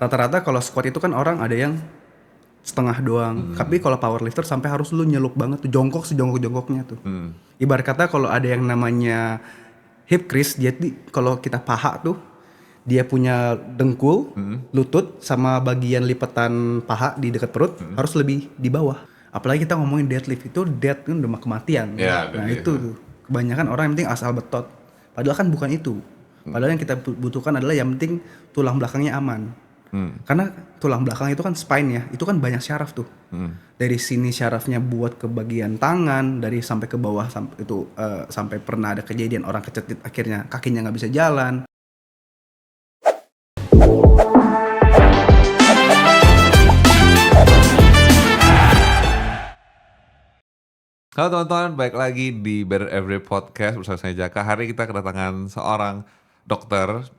Rata-rata kalau squat itu kan orang ada yang setengah doang. Tapi kalau powerlifter sampai harus lu nyelup banget tuh, jongkok sejongkok-jongkoknya tuh. Ibarat kata kalau ada yang namanya hip crease, jadi kalau kita paha tuh dia punya dengkul, lutut sama bagian lipatan paha di dekat perut harus lebih di bawah. Apalagi kita ngomongin deadlift, itu dead kan udah kematian. Ya, Nah deadlift, itu tuh kebanyakan orang yang penting asal betot. Padahal kan bukan itu. Padahal yang kita butuhkan adalah yang penting tulang belakangnya aman. Karena tulang belakang itu kan spine ya, itu kan banyak syaraf tuh. Dari sini syarafnya buat ke bagian tangan, dari sampai ke bawah sampai pernah ada kejadian orang kecetit akhirnya kakinya nggak bisa jalan. Halo teman-teman, baik lagi di Better Everyday Podcast bersama saya Jaka. Hari ini kita kedatangan seorang dokter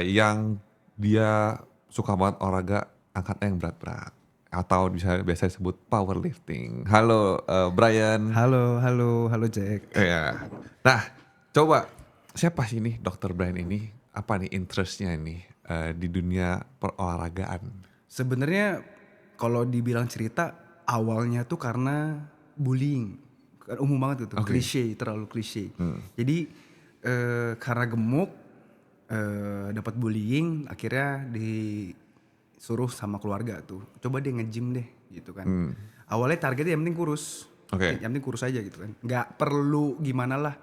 yang dia suka banget olahraga angkatnya yang berat-berat atau biasa disebut powerlifting. Halo Brian. Halo Jack. Ya. Nah, coba siapa sih ini Dokter Brian ini? Apa nih interestnya ini di dunia perolahragaan? Sebenarnya kalau dibilang cerita awalnya tuh karena bullying. Kan umum banget itu, Oke. terlalu klise. Jadi karena gemuk dapat bullying, akhirnya disuruh sama keluarga tuh, coba deh nge-gym deh gitu kan. Awalnya targetnya yang penting kurus. Oke. Yang penting kurus aja gitu kan. Nggak perlu gimana lah.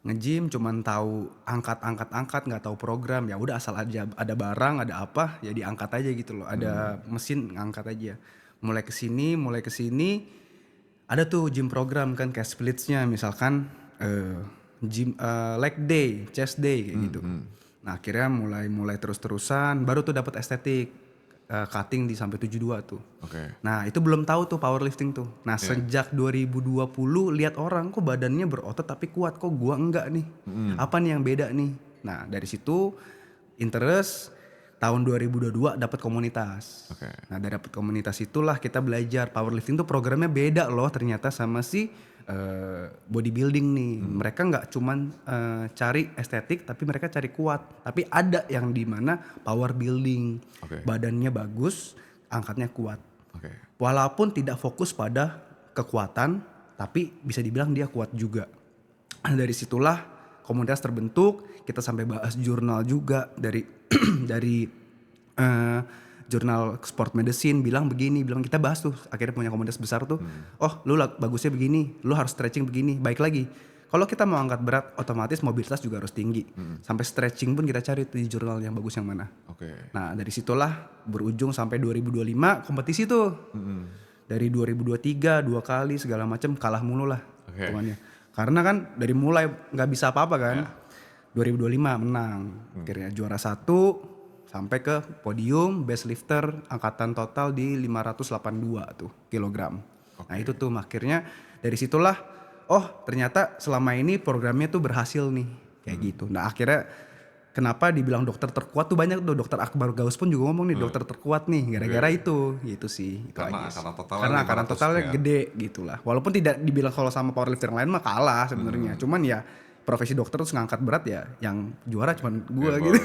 Nge-gym cuman tahu angkat, nggak tahu program, ya udah asal aja ada barang, ada apa ya diangkat aja gitu loh. Ada mesin ngangkat aja. Mulai kesini ada tuh gym program kan kayak splitsnya, misalkan gym leg day, chest day kayak gitu. Nah akhirnya mulai terus-terusan baru tuh dapat estetik cutting di sampai 72 tuh. Oke. Nah itu belum tahu tuh powerlifting tuh. Nah sejak 2020 lihat orang kok badannya berotot tapi kuat, kok gua enggak nih. Apa nih yang beda nih? Nah dari situ interest, tahun 2022 dapat komunitas. Oke. Nah dari dapat komunitas itulah kita belajar powerlifting tuh programnya beda loh ternyata sama si bodybuilding nih. Mereka nggak cuman cari estetik tapi mereka cari kuat. Tapi ada yang dimana power building, Oke. badannya bagus, angkatnya kuat. Oke. Walaupun tidak fokus pada kekuatan, tapi bisa dibilang dia kuat juga. Dari situlah komunitas terbentuk, kita sampai bahas jurnal juga dari dari jurnal sport medicine bilang begini, bilang kita bahas tuh akhirnya punya komunitas besar tuh. Oh, lu bagusnya begini, lu harus stretching begini. Baik lagi. Kalau kita mau angkat berat, otomatis mobilitas juga harus tinggi. Sampai stretching pun kita cari di jurnal yang bagus yang mana. Oke. Nah dari situlah berujung sampai 2025 kompetisi tuh. Dari 2023 2 kali segala macam kalah mulu lah hitungannya. Karena kan dari mulai nggak bisa apa-apa kan. 2025 menang, akhirnya juara 1 sampai ke podium best lifter angkatan total di 582 tuh kilogram. Nah itu tuh akhirnya dari situlah oh ternyata selama ini programnya tuh berhasil nih kayak gitu. Nah akhirnya kenapa dibilang dokter terkuat tuh banyak tuh, dokter Akbar Gaus pun juga ngomong nih dokter terkuat nih gara-gara itu gitu sih. Itu Karena aja sih. totalnya Karena 500 angkatan totalnya ya. gede gitulah. Walaupun tidak dibilang kalau sama powerlifter yang lain mah kalah sebenarnya. Cuman ya profesi dokter terus ngangkat berat ya yang juara cuman gua Ya, gitu.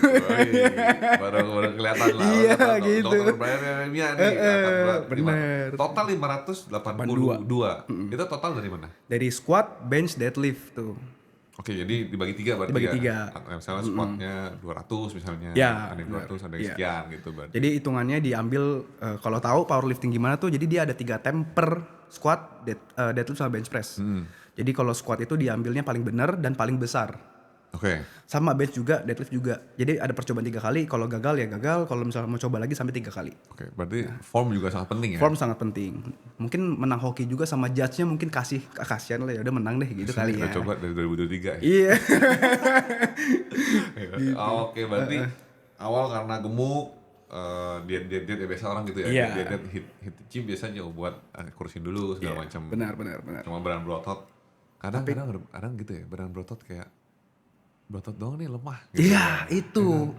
baru kelihatan lah. Iya, Kata gitu. Dokter Brian Remia nih angkat berat. bener. Total 582. Itu total dari mana? Dari squat, bench, deadlift tuh. Oke, jadi dibagi 3 berarti Dibagi ya. 3. Misalnya squatnya 200 misalnya. Ya, Ada yang 200, ada yang iya. sekian gitu berarti. Jadi hitungannya diambil kalau tahu powerlifting gimana tuh, jadi dia ada 3 tem per squat, deadlift sama bench press. Jadi kalau squat itu diambilnya paling benar dan paling besar. Oke. Sama bench juga, deadlift juga. Jadi ada percobaan 3 kali, kalau gagal ya gagal, kalau misalnya mau coba lagi sampai 3 kali. Oke, berarti form juga sangat penting ya. Form sangat penting. Mungkin menang hoki juga sama judge-nya mungkin kasihan lah ya udah menang deh gitu kali Kita ya. coba dari 2023 ya. Iya. Oke, berarti awal karena gemuk, diet ya biasa orang gitu ya. Iya. Diet hit the gym biasanya buat kurusin dulu segala macam. Benar. Cuma badan berotot. Kadang gitu ya, badan berotot kayak berotot doang nih lemah gitu. Iya,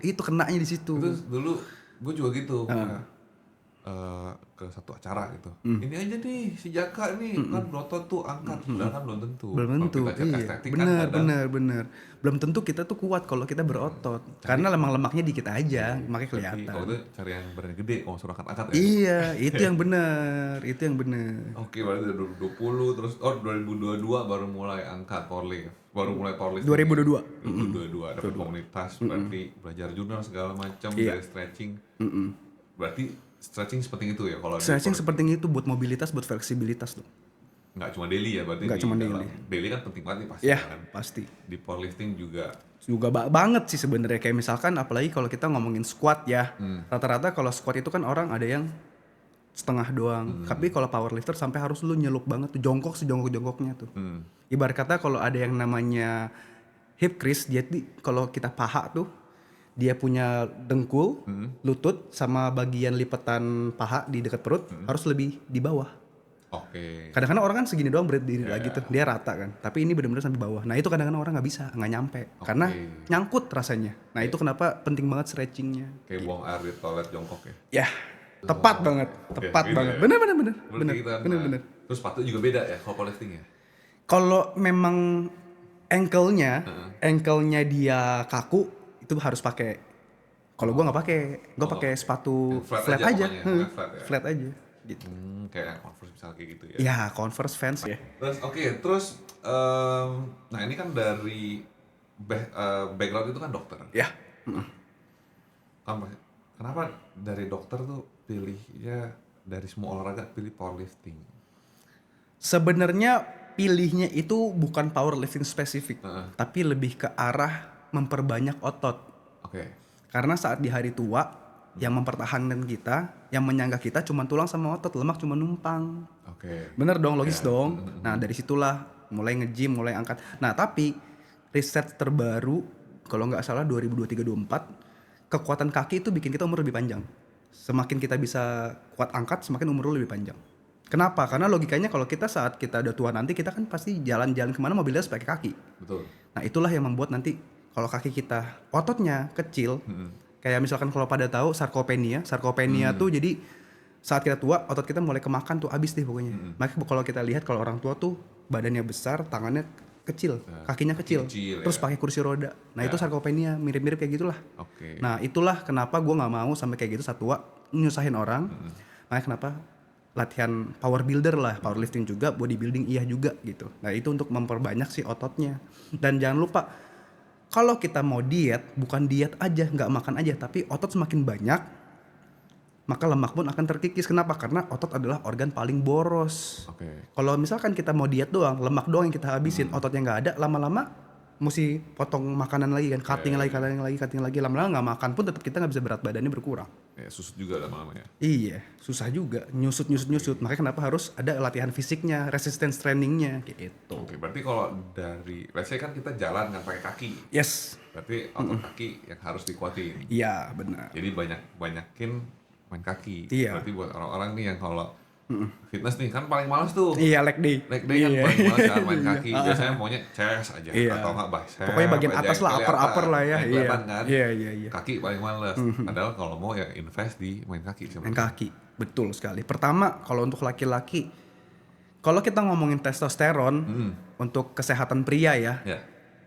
itu kenanya di situ. Terus dulu gue juga gitu. ke satu acara gitu. Ini aja nih si Jaka nih kan berotot tuh angkat, padahal kan belum tentu. Belum tentu, Kalau kita cek iya. estetik kan kadang Bener. Belum tentu kita tuh kuat kalau kita berotot. Karena lemaknya dikit aja, makanya berarti kelihatan. kalau itu cari yang badan gede, suruh angkat ya. Iya, itu yang bener. Oke, berarti dari 2020 terus 2022 baru mulai angkat powerlift. Baru mulai powerlift. 2022. 2022 dapat komunitas, berarti belajar jurnal segala macam Iya. dari stretching. Berarti stretching sepenting itu ya kalau Stretching seperti itu buat mobilitas, buat fleksibilitas tuh. nggak cuma daily ya, berarti Nggak di cuma dalam- daily. daily kan penting banget nih pasti Iya, kan. pasti. Di powerlifting juga Juga banget sih sebenarnya, kayak misalkan apalagi kalau kita ngomongin squat ya. Rata-rata kalau squat itu kan orang ada yang setengah doang. Tapi kalau powerlifter sampai harus lu nyelup banget tuh, jongkok sejongkok-jongkoknya tuh. Ibarat kata kalau ada yang namanya hip crease, jadi kalau kita paha tuh dia punya dengkul, lutut sama bagian lipatan paha di dekat perut harus lebih di bawah. oke. Kadang-kadang orang kan segini doang berdiri lagi tuh, dia rata kan. Tapi ini benar-benar sampai bawah. Nah itu kadang-kadang orang nggak bisa, nggak nyampe, karena nyangkut rasanya. Nah itu kenapa penting banget stretchingnya. Kayak buang air di toilet jongkok ya. Ya, tepat banget, tepat gitu banget. ya. Bener. Berarti kita Bener. Terus sepatu juga beda ya kalau powerlifting ya. Kalau memang ankle-nya dia kaku, itu harus pakai. Kalau gua nggak pakai, gua pakai sepatu Yang flat flat aja aja, pokoknya, flat ya. flat aja, gitu. Kayak yang Converse misalnya kayak gitu ya. Ya, Converse fans ya. Terus terus nah ini kan dari background itu kan dokter. Ya, Kenapa dari dokter tuh pilihnya dari semua olahraga pilih powerlifting? sebenarnya pilihnya itu bukan powerlifting spesifik, tapi lebih ke arah memperbanyak otot. Oke. Karena saat di hari tua, yang mempertahankan kita, yang menyangga kita cuma tulang sama otot, lemak cuma numpang. Oke. Bener dong, logis dong. Nah dari situlah mulai nge-gym, mulai angkat. Nah tapi riset terbaru, kalau nggak salah 2023-2024, kekuatan kaki itu bikin kita umur lebih panjang. Semakin kita bisa kuat angkat, semakin umur lu lebih panjang. Kenapa? Karena logikanya kalau kita saat kita udah tua nanti, kita kan pasti jalan-jalan kemana mobilitas pakai kaki. Betul. Nah itulah yang membuat nanti kalau kaki kita ototnya kecil, kayak misalkan kalau pada tahu sarkopenia tuh jadi saat kita tua otot kita mulai kemakan tuh abis deh pokoknya. Makanya kalau kita lihat kalau orang tua tuh badannya besar, tangannya kecil, kakinya kecil, terus pakai kursi roda. Nah itu sarkopenia, mirip-mirip kayak gitulah. Oke. Nah itulah kenapa gue nggak mau sampai kayak gitu saat tua nyusahin orang. Makanya kenapa latihan power builder lah, powerlifting juga, bodybuilding iya juga gitu. Nah itu untuk memperbanyak sih ototnya. Dan jangan lupa kalau kita mau diet, bukan diet aja, nggak makan aja, tapi otot semakin banyak, maka lemak pun akan terkikis. Kenapa? Karena otot adalah organ paling boros. Oke. Kalau misalkan kita mau diet doang, lemak doang yang kita habisin, ototnya nggak ada, lama-lama mesti potong makanan lagi kan, cutting lagi, lama-lama nggak makan pun tetap kita nggak bisa berat badannya berkurang. Ya susut juga lama-lama ya. Iya, susah juga, nyusut. Makanya kenapa harus ada latihan fisiknya, resistance trainingnya gitu. Oke, berarti kalau dari, let's say kan kita jalan kan pakai kaki, Yes, berarti otot kaki yang harus dikuatin. iya benar. Jadi banyakin main kaki. Iya. Berarti buat orang-orang nih yang kalau fitness nih kan paling males tuh. Iya, leg day. Leg day kan Iya. paling males kan main kaki. Biasanya maunya chest aja Iya. atau enggak bicep. Pokoknya bagian aja atas yang lah, kelihatan. upper lah ya. Yang Iya. kelihatan kan. Iya. Kaki paling males. Padahal kalau mau ya invest di main kaki Main sebenarnya. kaki, betul sekali. Pertama, kalau untuk laki-laki, kalau kita ngomongin testosteron untuk kesehatan pria ya, Ya.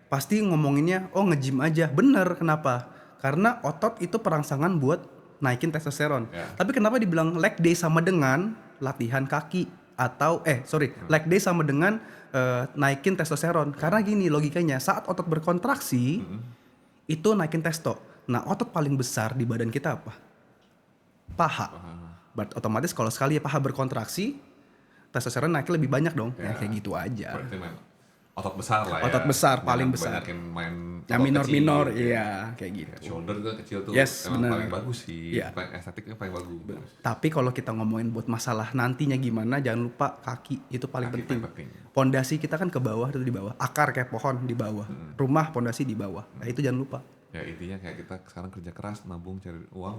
pasti ngomonginnya nge-gym aja. Bener, kenapa? Karena otot itu perangsangan buat naikin testosteron. Ya. Tapi kenapa dibilang leg day sama dengan latihan kaki atau leg day sama dengan naikin testosteron? Karena gini logikanya, saat otot berkontraksi itu naikin testo. Nah otot paling besar di badan kita apa? Paha. Otomatis kalau sekali paha berkontraksi, testosteron naiknya lebih banyak dong. Ya kayak gitu aja. Berarti main otot besar lah ya. Otot besar, Jangan paling besar. banyakin main Yang otot minor-minor, kecil. iya kayak gitu. Shoulder juga kecil tuh. Yes, emang benar. paling bagus sih. Iya. Paling estetiknya paling bagus. Tapi kalau kita ngomongin buat masalah nantinya gimana, jangan lupa kaki itu paling Kaki penting. paling penting. Pondasi kita kan ke bawah itu di bawah, akar kayak pohon di bawah, rumah pondasi di bawah. Nah itu jangan lupa. Ya intinya kayak kita sekarang kerja keras nabung cari uang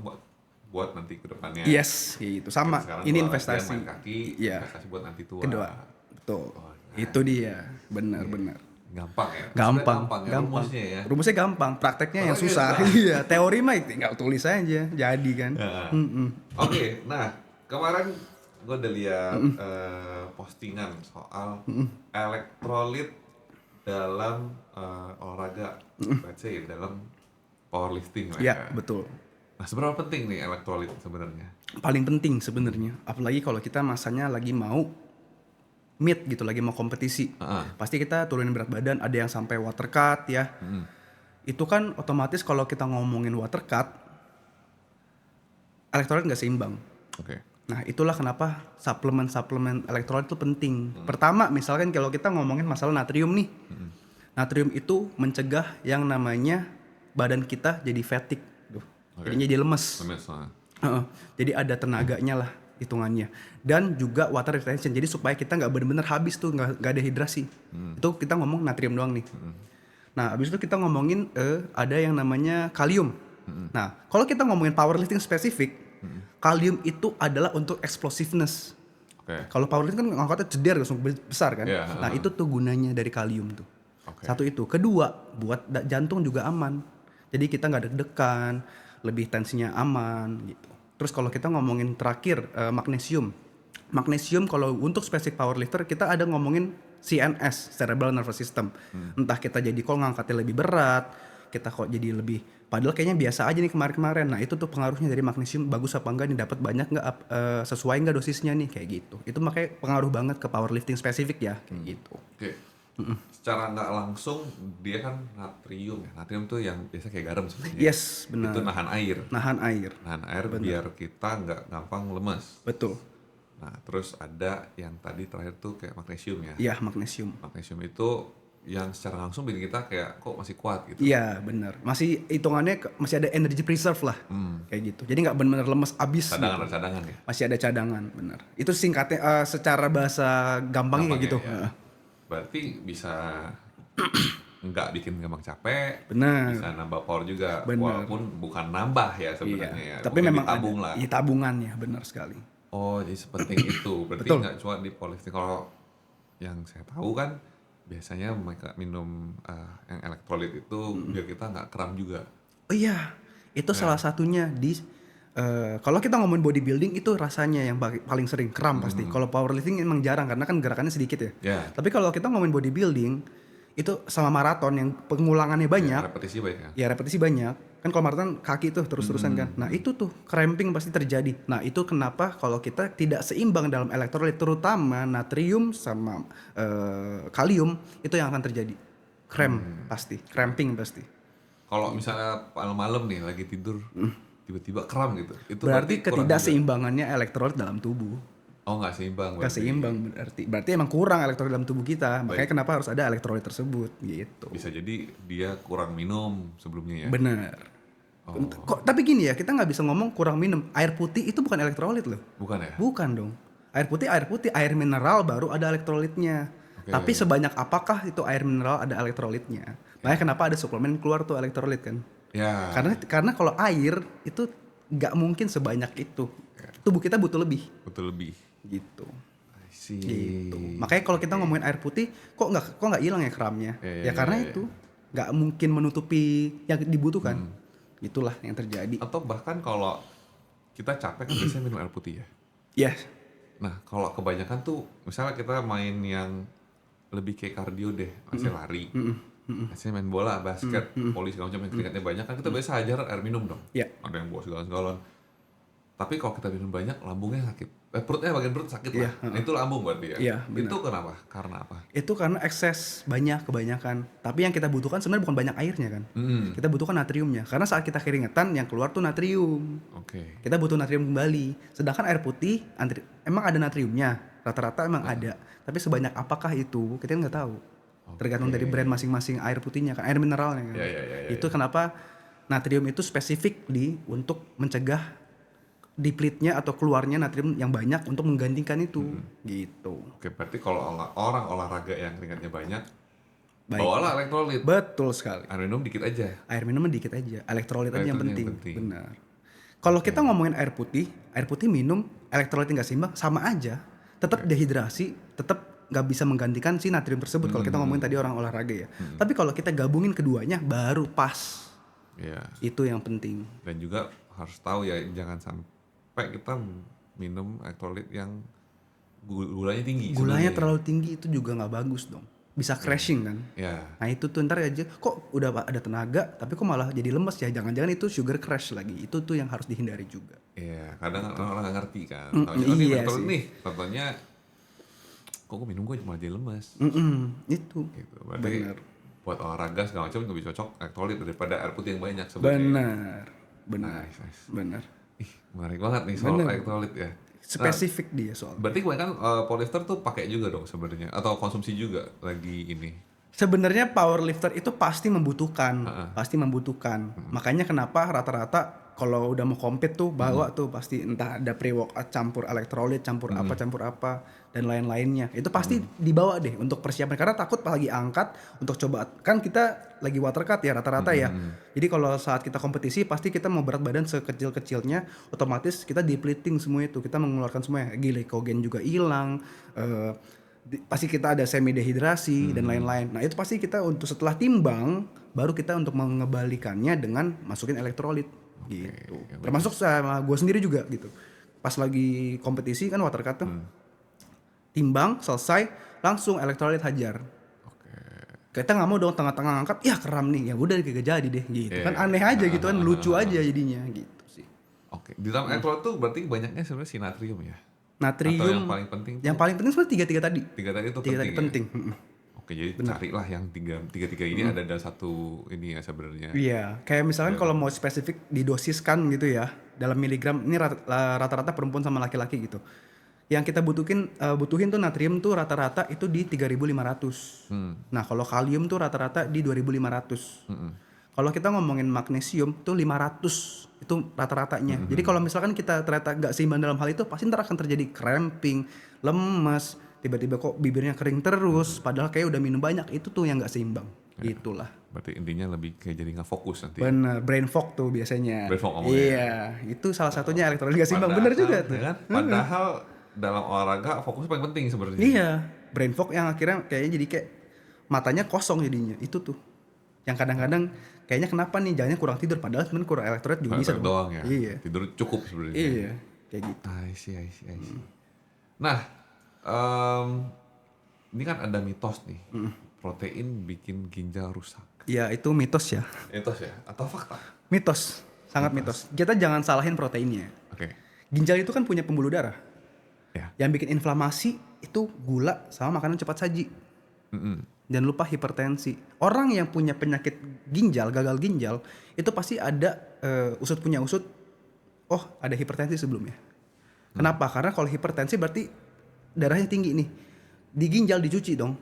buat nanti ke depannya. Yes, gitu. Sama. Sekarang Ini gua investasi. main kaki, Iya. investasi buat nanti tua. Kedua, betul. Oh, Itu dia, benar-benar. Gampang ya. Gampang, Maksudnya gampang. rumusnya ya. Rumusnya gampang, prakteknya yang Prakteknya susah. susah. Iya, teori mah tinggal tulis aja, jadi kan. Ya. Mm-mm. Oke, nah kemarin gue udah lihat postingan soal elektrolit dalam olahraga, let's say dalam powerlifting lah ya. Ya, betul. Nah, seberapa penting nih elektrolit sebenarnya? Paling penting sebenarnya, apalagi kalau kita masanya lagi mau meet gitu, lagi mau kompetisi. Pasti kita turunin berat badan, ada yang sampai water cut ya. Itu kan otomatis kalau kita ngomongin water cut, elektrolit nggak seimbang. Oke. Nah, itulah kenapa suplemen elektrolit itu penting. Pertama, misalkan kalau kita ngomongin masalah natrium nih. Natrium itu mencegah yang namanya badan kita jadi fatigue. Jadinya jadi lemes. Jadi ada tenaganya lah hitungannya. Dan juga water retention. Jadi supaya kita nggak benar-benar habis tuh, nggak dehidrasi. Itu kita ngomong natrium doang nih. Nah, abis itu kita ngomongin ada yang namanya kalium. Nah, kalau kita ngomongin powerlifting spesifik, kalium itu adalah untuk explosiveness. Kalau powerlifting kan ngangkatnya jeder langsung besar kan. Nah, itu tuh gunanya dari kalium tuh. Satu itu. Kedua, buat jantung juga aman. Jadi kita nggak deg-degan, lebih tensinya aman gitu. Terus kalau kita ngomongin terakhir magnesium. Magnesium kalau untuk spesifik powerlifter kita ada ngomongin CNS, cerebral nervous system. Entah kita jadi kok ngangkatnya lebih berat, kita kok jadi lebih, padahal kayaknya biasa aja nih kemarin-kemarin. Nah, itu tuh pengaruhnya dari magnesium bagus apa enggak nih, dapat banyak enggak, sesuai enggak dosisnya nih, kayak gitu. Itu makanya pengaruh banget ke powerlifting spesifik ya, kayak gitu. Secara nggak langsung dia kan natrium ya. Natrium tuh yang biasa kayak garam sebenarnya. Yes, benar. Itu nahan air. Nahan air. Bener. Biar kita nggak gampang lemes. Betul. Nah, terus ada yang tadi terakhir tuh kayak magnesium ya. Iya, magnesium. Magnesium itu yang secara langsung bikin kita kayak kok masih kuat gitu. Iya, benar. Masih hitungannya masih ada energy preserve lah. Kayak gitu. Jadi nggak benar-benar lemes abis. Cadangan, gitu. cadangan ya. Masih ada cadangan, benar. Itu singkatnya secara bahasa gampangnya kayak gitu. Ya. Berarti bisa nggak bikin gampang capek, benar. Bisa nambah power juga, benar. Walaupun bukan nambah ya sebenarnya ya. Tapi memang tabung ada, lah. Iya, tabungannya, benar sekali. Oh, jadi sepenting itu. Berarti nggak cuma di powerlifting. Kalau yang saya tahu kan biasanya mereka minum yang elektrolit itu biar kita nggak kram juga. Oh iya, itu salah satunya di kalau kita ngomongin bodybuilding itu rasanya yang paling sering kram pasti. Kalau powerlifting emang jarang karena kan gerakannya sedikit ya. Tapi kalau kita ngomongin bodybuilding itu sama maraton yang pengulangannya banyak. Repetisi banyak ya? Ya, repetisi banyak. Kan kalau maraton kaki tuh terus-terusan kan. Nah, itu tuh cramping pasti terjadi. Nah, itu kenapa kalau kita tidak seimbang dalam elektrolit terutama natrium sama kalium itu yang akan terjadi. Pasti, cramping pasti. Kalau misalnya malam-malam nih lagi tidur tiba-tiba kram gitu. Itu berarti ketidakseimbangannya elektrolit dalam tubuh. Oh, nggak seimbang. Nggak seimbang berarti emang kurang elektrolit dalam tubuh kita. Makanya kenapa harus ada elektrolit tersebut gitu. Bisa jadi dia kurang minum sebelumnya ya. Bener. Kok tapi gini ya, kita nggak bisa ngomong kurang minum. Air putih itu bukan elektrolit loh. Bukan ya? Bukan dong. Air putih, air mineral baru ada elektrolitnya. Tapi sebanyak apakah itu air mineral ada elektrolitnya? Makanya kenapa ada suplemen keluar tuh elektrolit kan? Ya. Karena kalau air itu nggak mungkin sebanyak itu. Tubuh kita butuh lebih. Gitu. Gitu. Makanya kalau kita ngomongin air putih, kok nggak hilang ya kramnya? Karena itu nggak mungkin menutupi yang dibutuhkan. Itulah yang terjadi. Atau bahkan kalau kita capek kan biasanya minum air putih ya. Yes. Nah, kalau kebanyakan tuh misalnya kita main yang lebih kayak kardio deh, masih lari. Masih main bola, basket, voli segala macam yang keringatnya banyak kan kita biasa hajar air minum dong. Ada yang bawa segala-galon. Tapi kalau kita minum banyak, lambungnya sakit. Perutnya bagian perut sakit lah. Itu lambung berarti ya? Itu kenapa? Karena apa? Itu karena ekses kebanyakan. Tapi yang kita butuhkan sebenarnya bukan banyak airnya kan. Kita butuhkan natriumnya. Karena saat kita keringetan yang keluar tuh natrium. Kita butuh natrium kembali. Sedangkan air putih emang ada natriumnya. Rata-rata emang ada. Tapi sebanyak apakah itu kita nggak tahu. Tergantung dari brand masing-masing air putihnya kan. Air mineralnya kan. Itu kenapa natrium itu spesifik untuk mencegah deplete-nya atau keluarnya natrium yang banyak untuk menggantikan itu gitu. Berarti kalau orang olahraga yang keringatnya banyak, bawalah elektrolit. Betul sekali. Air minum dikit aja. Elektrolit aja yang penting. Benar. Kalau kita ngomongin air putih minum, elektrolitnya nggak seimbang, sama aja. Tetap dehidrasi, tetap nggak bisa menggantikan si natrium tersebut. Kalau kita ngomongin tadi orang olahraga ya. Tapi kalau kita gabungin keduanya, baru pas. Itu yang penting. Dan juga harus tahu ya, jangan sampai kita minum elektrolit yang gulanya tinggi. Gulanya sebenarnya. terlalu tinggi itu juga nggak bagus dong. Bisa crashing kan. Ya. Nah itu tuh ntar aja kok udah ada tenaga tapi kok malah jadi lemes ya. Jangan-jangan itu sugar crash lagi. Itu tuh yang harus dihindari juga. Iya, kadang orang nggak ngerti kan. Taunya, Iya ini elektrolit sih. nih. Contohnya, kok gue minum gue cuma jadi lemes. Itu. Gitu. Berarti Bener. buat olahraga segala macam lebih cocok elektrolit daripada air putih yang banyak sebenarnya. Benar. Nice. Benar. Ih, menarik banget nih soal Bener. elektrolit ya. Spesifik dia soalnya. Berarti kebanyakan powerlifter tuh pakai juga dong sebenarnya, atau konsumsi juga lagi ini. Sebenarnya powerlifter itu pasti membutuhkan, Makanya kenapa rata-rata kalau udah mau compete tuh bawa tuh pasti entah ada pre-workout campur elektrolit, campur apa dan lain-lainnya. Itu pasti dibawa deh untuk persiapan karena takut pas lagi angkat untuk coba kan kita lagi water cut ya rata-rata ya. Jadi kalau saat kita kompetisi pasti kita mau berat badan sekecil-kecilnya, otomatis kita depleting semua itu, kita mengeluarkan semuanya, glikogen juga hilang. Pasti kita ada semi dehidrasi dan lain-lain. Nah itu pasti kita untuk setelah timbang baru kita untuk mengembalikannya dengan masukin elektrolit gitu. Termasuk sama gue sendiri juga gitu. Pas lagi kompetisi kan water cut tuh, timbang selesai langsung elektrolit hajar. Kita nggak mau dong tengah-tengah angkat, ya kram nih, ya udah kagak jadi deh gitu. Kan aneh aja gitu kan, lucu aja jadinya gitu sih. Oke, di dalam elektrolit tuh berarti banyaknya sebenarnya si natrium ya. Natrium. Atau yang paling penting tuh, Yang paling penting sebenarnya tiga tadi. tiga tadi itu Tiga penting. tadi penting. Oke, jadi carilah yang tiga ini ada dalam satu ini ya sebenarnya. Iya, kayak misalkan kalau mau spesifik didosiskan gitu ya, dalam miligram, ini rata-rata perempuan sama laki-laki gitu. Yang kita butuhin tuh natrium tuh rata-rata itu di 3.500. Nah kalau kalium tuh rata-rata di 2.500. Kalau kita ngomongin magnesium tuh 500 itu rata-ratanya. Jadi kalau misalkan kita ternyata nggak seimbang dalam hal itu, pasti ntar akan terjadi cramping, lemes, tiba-tiba kok bibirnya kering terus, padahal kayak udah minum banyak. Itu tuh yang nggak seimbang. Itulah. Berarti intinya lebih kayak jadi nggak fokus nanti. Bener, brain fog tuh biasanya. Brain fog ngomongnya. Iya, itu salah satunya elektrolit nggak seimbang. Bener juga tuh. Ya kan? Padahal dalam olahraga fokus paling penting sebenarnya. Iya, brain fog yang akhirnya kayaknya jadi kayak matanya kosong jadinya. Itu tuh. Yang kadang-kadang kayaknya kenapa nih, jangannya kurang tidur padahal sebenarnya kurang elektrolit juga bisa doang ya. Iya. Tidur cukup sebenarnya. Iya, kayak gitu. I see. Nah, ini kan ada mitos nih. Protein bikin ginjal rusak. Iya, itu mitos ya. Mitos ya? Atau fakta? Mitos, sangat mitos. Kita jangan salahin proteinnya. Oke. Ginjal itu kan punya pembuluh darah. Ya. Yang bikin inflamasi itu gula sama makanan cepat saji. Dan lupa hipertensi. Orang yang punya penyakit ginjal, gagal ginjal, itu pasti ada punya usut. Oh, ada hipertensi sebelumnya. Kenapa? Karena kalau hipertensi berarti darahnya tinggi nih. Di ginjal dicuci dong.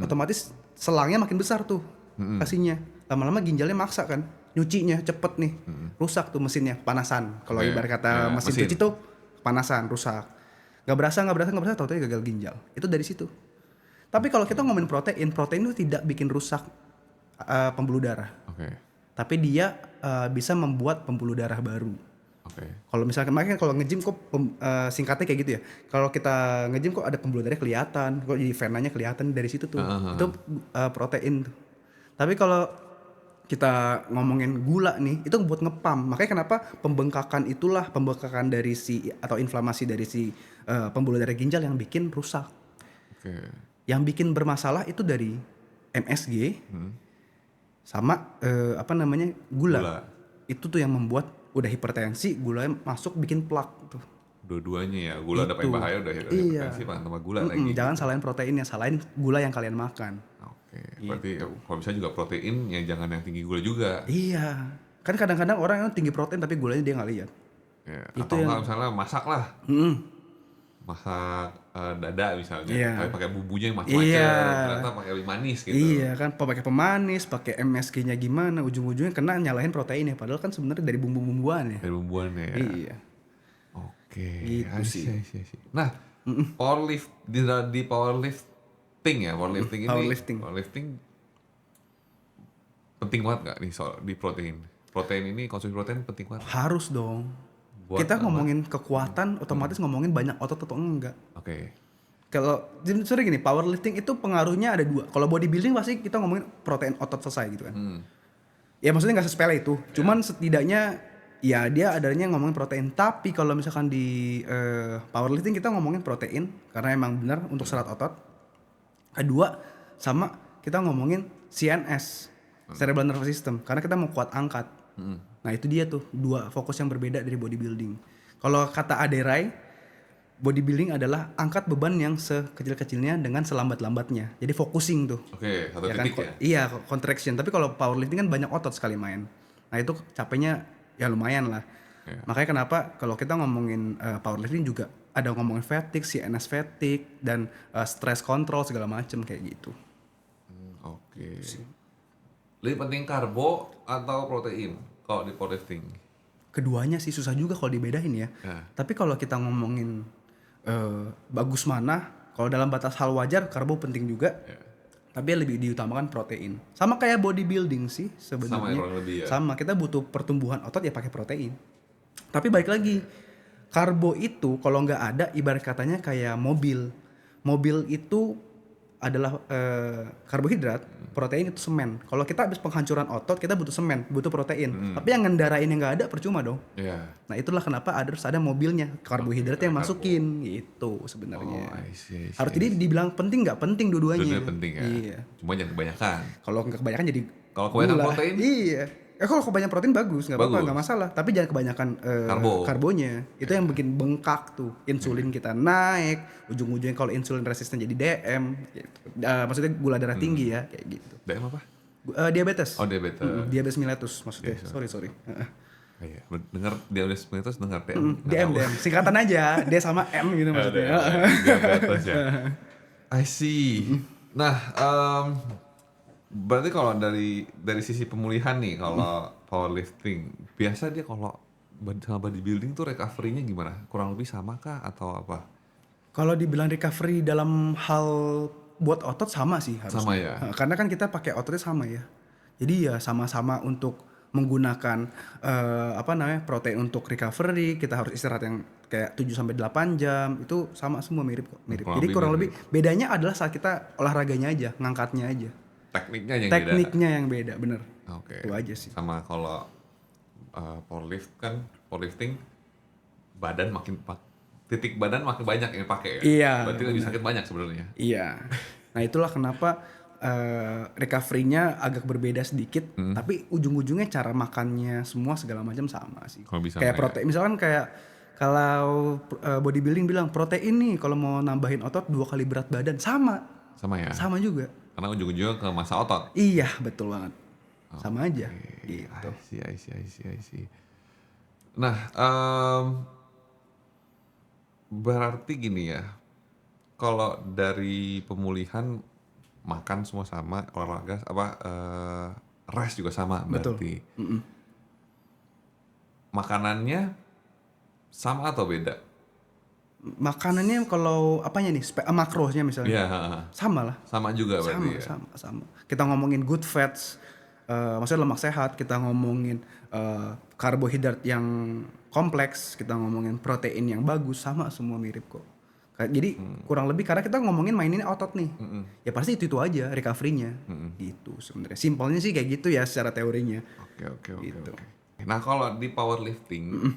Otomatis selangnya makin besar tuh kasihnya. Lama-lama ginjalnya maksa kan. Nyucinya cepet nih. Rusak tuh mesinnya, panasan. Kalau ibarat kata mesin cuci tuh panasan, rusak. Gak berasa, tahu-tahu gagal ginjal. Itu dari situ. Tapi kalau kita ngomongin protein itu tidak bikin rusak pembuluh darah. Oke. Tapi dia bisa membuat pembuluh darah baru. Oke. Kalau misalkan makanya kalau nge-gym kok singkatnya kayak gitu ya. Kalau kita nge-gym kok ada pembuluh darah kelihatan, kok jadi venanya kelihatan dari situ tuh. Itu protein tuh. Tapi kalau kita ngomongin gula nih, itu buat ngepam. Makanya kenapa pembengkakan dari atau inflamasi dari si pembuluh darah ginjal yang bikin rusak. Oke. Yang bikin bermasalah itu dari MSG sama gula. Itu tuh yang membuat udah hipertensi, gulanya masuk bikin plak tuh. Dua-duanya ya, gula ada paling bahaya udah hipertensi tambah gula lagi. Jangan salahin proteinnya, salahin gula yang kalian makan. Oke. Berarti kalau bisa juga protein ya jangan yang tinggi gula juga. Iya. Kan kadang-kadang orang yang tinggi protein tapi gulanya dia nggak lihat. Ya, atau enggak misalnya masak lah. Masak dada misalnya, tapi pakai bumbunya yang macam-macam, ternyata pakai manis gitu. Iya kan, pakai pemanis, pakai MSG-nya gimana, ujung-ujungnya kena nyalahin proteinnya, padahal kan sebenarnya dari bumbu-bumbuan ya. Dari bumbuannya ya. Iya. Oke. Gitu sih. Nah, di powerlifting ya, powerlifting penting banget nggak nih soal di protein? Protein ini, konsumsi protein penting banget. Harus dong. Kita ngomongin kekuatan, otomatis ngomongin banyak otot atau enggak. Oke. Kalau sebenarnya gini, powerlifting itu pengaruhnya ada dua. Kalau bodybuilding pasti kita ngomongin protein otot selesai gitu kan. Ya maksudnya nggak sesepele itu. Cuman setidaknya ya dia adanya ngomongin protein. Tapi kalau misalkan di powerlifting kita ngomongin protein karena emang benar untuk serat otot. Kedua sama kita ngomongin CNS, cerebral nervous system, karena kita mau kuat angkat. Nah itu dia tuh dua fokus yang berbeda dari bodybuilding. Kalau kata Aderai, bodybuilding adalah angkat beban yang sekecil-kecilnya dengan selambat-lambatnya. Jadi focusing tuh. Oke, satu Ya kan? titik ya. Iya, contraction. Tapi kalau powerlifting kan banyak otot sekali main. Nah itu capeknya ya lumayan lah. Iya. Makanya kenapa kalau kita ngomongin powerlifting juga ada ngomongin fatigue, CNS fatigue, dan stress control segala macem kayak gitu. Oke. Lebih penting karbo atau protein kalau di powerlifting? Keduanya sih susah juga kalau dibedain ya. Tapi kalau kita ngomongin bagus mana, kalau dalam batas hal wajar karbo penting juga. Tapi lebih diutamakan protein. Sama kayak bodybuilding sih sebenarnya. Sama ya, kurang lebih ya. Sama, kita butuh pertumbuhan otot ya pakai protein. Tapi balik lagi, karbo itu kalau nggak ada ibarat katanya kayak mobil. Mobil itu adalah karbohidrat, protein itu semen. Kalau kita habis penghancuran otot, kita butuh semen, butuh protein. Tapi yang ngendarain yang nggak ada percuma dong. Iya. Nah itulah kenapa harus ada mobilnya, karbohidrat yang masukin gitu sebenarnya. I see. Harus jadi dibilang penting nggak penting dua-duanya. Dua-duanya penting ya. Iya. Cuma jangan kebanyakan. Kalau nggak kebanyakan jadi Kalau kebanyakan gula. protein? Iya. Kalau kebanyakan protein bagus, nggak apa-apa, Bagus. nggak masalah. Tapi jangan kebanyakan karbonya. Itu yang bikin bengkak tuh. Insulin kita naik, ujung-ujungnya kalau insulin resisten jadi DM. Gitu. Maksudnya gula darah tinggi ya, kayak gitu. DM apa? Diabetes. Oh, diabetes. Diabetes mellitus maksudnya. Sorry. Iya, dengar diabetes mellitus dengar DM. DM. Singkatan aja. D sama M gitu maksudnya. Diabetes ya. I see. Nah, berarti kalau dari sisi pemulihan nih, kalau powerlifting, biasa dia kalau sama bodybuilding tuh recovery-nya gimana? Kurang lebih sama kah atau apa? Kalau dibilang recovery dalam hal buat otot sama sih harusnya. Sama ya? Karena kan kita pakai ototnya sama ya. Jadi ya sama-sama untuk menggunakan protein untuk recovery, kita harus istirahat yang kayak 7 sampai 8 jam. Itu sama semua mirip kok, mirip. Jadi kurang lebih bedanya adalah saat kita olahraganya aja, ngangkatnya aja. Tekniknya yang beda, bener. Oke. Itu aja sih. Sama kalau powerlifting badan titik badan makin banyak yang pakai ya. Iya. Berarti lebih sakit banyak sebenarnya. Iya. Nah itulah kenapa recovery-nya agak berbeda sedikit, tapi ujung-ujungnya cara makannya semua segala macam sama sih. Kalau bisa Kayak protein, misalkan kayak kalau bodybuilding bilang protein nih kalau mau nambahin otot 2 kali berat badan sama. Sama ya. Sama juga. Karena ujung-ujungnya ke masa otot. Iya betul banget. Sama aja. Gitu. I see. Nah, berarti gini ya. Kalau dari pemulihan makan semua sama, olahraga rest juga sama berarti. Makanannya sama atau beda? Makanannya kalau apanya nih? Makrosnya misalnya. Iya, Sama lah. sama juga berarti ya. Sama. Kita ngomongin good fats, maksudnya lemak sehat, kita ngomongin karbohidrat yang kompleks, kita ngomongin protein yang bagus, sama semua mirip kok. Jadi kurang lebih karena kita ngomongin mainin otot nih, ya pasti itu aja recovery-nya, gitu sebenarnya. Simpelnya sih kayak gitu ya secara teorinya. Oke. Gitu. Nah kalau di powerlifting,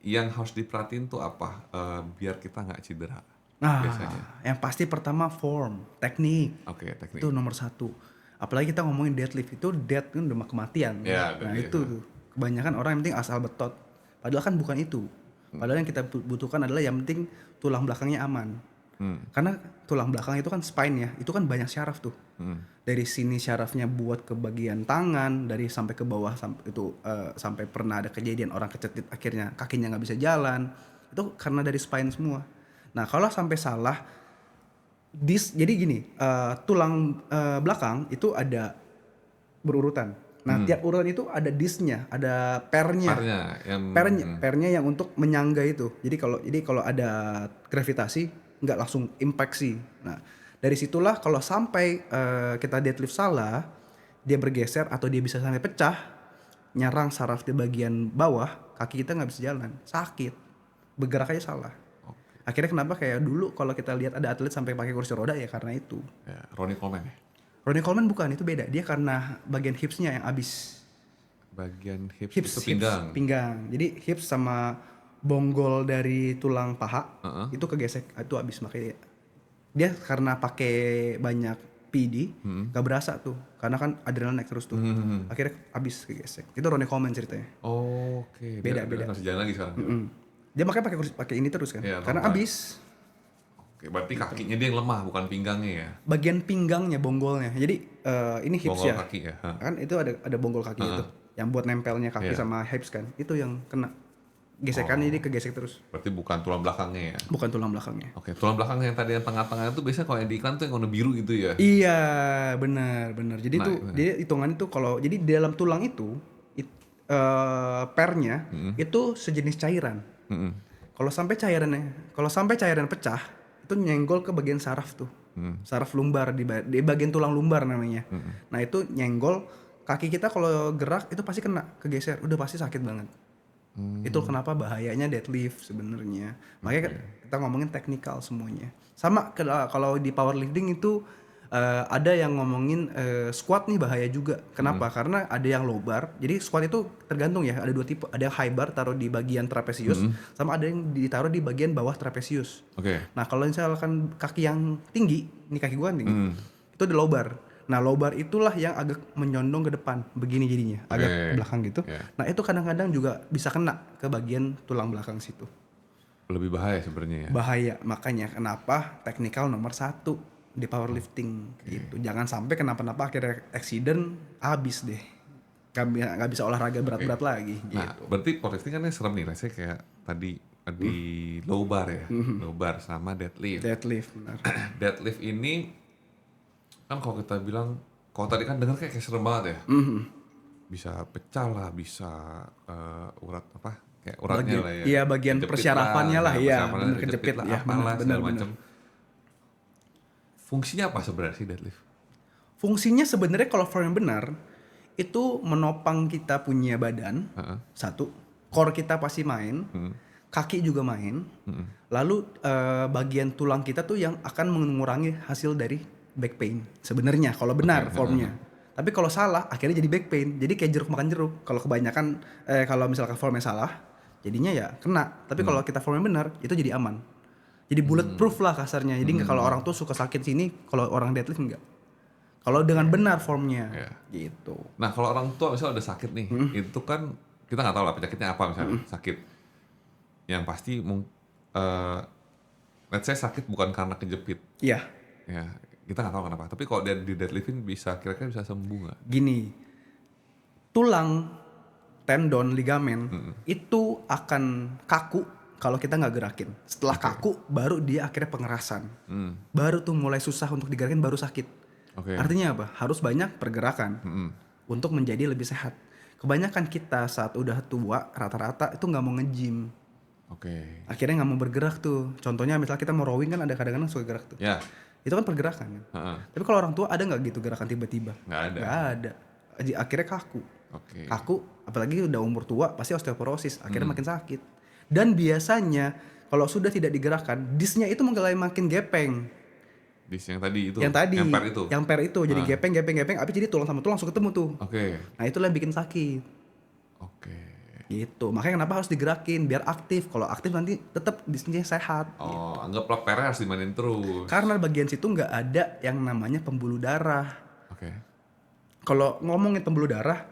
yang harus diperhatiin tuh apa? Biar kita nggak cedera. Nah, biasanya. yang pasti pertama form, teknik. Oke, teknik. Itu nomor 1. Apalagi kita ngomongin deadlift, itu dead kan udah kematian. Ya, nah itu tuh kebanyakan orang yang penting asal betot. Padahal kan bukan itu. Padahal yang kita butuhkan adalah yang penting tulang belakangnya aman. Karena tulang belakang itu kan spine ya, itu kan banyak syaraf tuh. Dari sini syarafnya buat ke bagian tangan, dari sampai ke bawah sampai pernah ada kejadian orang kecetit akhirnya kakinya nggak bisa jalan. Itu karena dari spine semua. Nah kalau sampai salah, jadi gini, tulang belakang itu ada berurutan. Nah tiap urutan itu ada disnya, ada pernya yang untuk menyangga itu. Jadi kalau ada gravitasi nggak langsung impaksi. Nah dari situlah kalau sampai kita deadlift salah, dia bergeser atau dia bisa sampai pecah, nyerang saraf di bagian bawah, kaki kita nggak bisa jalan, sakit, bergerak aja salah. Akhirnya kenapa kayak dulu kalau kita lihat ada atlet sampai pakai kursi roda ya karena itu. Ya, Ronnie Coleman ya? Ronnie Coleman bukan, itu beda. Dia karena bagian hipsnya yang abis. Bagian hips, Hips, itu pinggang. pinggang. Jadi hips sama bonggol dari tulang paha Heeh. itu kegesek, itu habis, makanya dia karena pakai banyak PD gak berasa tuh, karena kan adrenalin naik terus tuh, akhirnya habis kegesek. Itu Ronnie Coleman ceritanya. Oke, Beda. dia masih jalan lagi sekarang. Dia makanya pakai ini terus kan, Iya, karena normal. habis. Oke, berarti kakinya dia yang lemah, bukan pinggangnya ya. Bagian pinggangnya, bonggolnya. Jadi ini hips Bonggol ya. kaki ya. Ha. Kan itu ada bonggol kaki itu. Yang buat nempelnya kaki Iya. sama hips kan. Itu yang kena gesekan, jadi kegesek terus. Berarti bukan tulang belakangnya ya. Bukan tulang belakangnya. Oke, tulang belakang yang tadi yang tengah-tengah itu biasanya kalau yang di iklan tuh yang warna biru gitu ya. Iya, benar. Jadi Nah, tuh itu. dia hitungan itu kalau jadi di dalam tulang itu pernya itu sejenis cairan. Mm-mm. Kalau sampai cairan pecah, itu nyenggol ke bagian saraf tuh. Saraf lumbar di bagian tulang lumbar namanya. Nah, itu nyenggol kaki kita, kalau gerak itu pasti kena, kegeser, udah pasti sakit banget. Itu kenapa bahayanya deadlift sebenarnya. Makanya kita ngomongin teknikal semuanya. Sama kalau di powerlifting itu ada yang ngomongin squat nih bahaya juga. Kenapa? Karena ada yang low bar. Jadi squat itu tergantung ya, ada dua tipe. Ada yang high bar taruh di bagian trapesius, sama ada yang ditaruh di bagian bawah trapesius. Oke. Nah, kalau misalkan kaki yang tinggi, ini kaki gua kan tinggi, itu di low bar. Nah, low bar itulah yang agak menyondong ke depan, begini jadinya, agak ke belakang gitu. Nah, itu kadang-kadang juga bisa kena ke bagian tulang belakang situ. Lebih bahaya sebenarnya ya. Bahaya, makanya kenapa teknikal nomor 1 di powerlifting gitu. Jangan sampai kenapa-napa akhirnya accident, habis deh. Gak bisa olahraga berat-berat lagi Nah, gitu. berarti powerlifting kan serem nih, rasanya kayak tadi di low bar ya. Low bar sama deadlift. Deadlift, benar. Deadlift ini kan kalau kita bilang, kalau tadi kan dengar kayak serem banget ya. Bisa pecah lah, bisa urat apa? Kayak uratnya lah ya. Iya, bagian Kejepit persyarafannya lah, iya, persyarafannya bener, kejepit, lah, ya, apalah, bener. segala macam. Fungsinya apa sebenarnya sih deadlift? Fungsinya sebenarnya kalau form yang benar itu menopang kita punya badan. Satu, core kita pasti main, kaki juga main. Lalu bagian tulang kita tuh yang akan mengurangi hasil dari back pain. Sebenarnya kalau benar formnya. Tapi kalau salah akhirnya jadi back pain. Jadi kayak jeruk makan jeruk. Kalau kebanyakan kalau misalkan formnya salah, jadinya ya kena. Tapi kalau kita formnya benar, itu jadi aman. Jadi bulletproof lah kasarnya. Jadi nggak, kalau orang tuh suka sakit sini, kalau orang deadlift enggak. Kalau dengan benar formnya, gitu. Nah, kalau orang tua misalnya udah sakit nih, itu kan kita nggak tahu lah penyakitnya apa misalnya sakit. Yang pasti let's say sakit bukan karena kejepit. Iya. Ya, kita nggak tahu kenapa. Tapi kalau dia di deadlifting bisa kira-kira bisa sembuh nggak? Gini, tulang, tendon, ligamen itu akan kaku kalau kita nggak gerakin. Setelah kaku, baru dia akhirnya pengerasan. Baru tuh mulai susah untuk digerakin, baru sakit. Artinya apa? Harus banyak pergerakan untuk menjadi lebih sehat. Kebanyakan kita saat udah tua, rata-rata itu nggak mau nge-gym. Akhirnya nggak mau bergerak tuh. Contohnya misalnya kita mau rowing kan ada kadang-kadang suka gerak tuh. Ya. Itu kan pergerakan kan. Tapi kalau orang tua ada nggak gitu gerakan tiba-tiba? Nggak ada. Nggak ada. Akhirnya kaku. Kaku, apalagi udah umur tua pasti osteoporosis. Akhirnya makin sakit. Dan biasanya kalau sudah tidak digerakkan, disnya itu mulai makin gepeng. Dis yang tadi itu. Yang per itu. Jadi gepeng. Habis jadi tulang sama tulang langsung ketemu tuh. Nah, itulah yang bikin sakit. Gitu. Makanya kenapa harus digerakin biar aktif. Kalau aktif nanti tetap disnya sehat. Anggaplah pernya harus dimainin terus. Karena bagian situ nggak ada yang namanya pembuluh darah. Kalau ngomongin pembuluh darah,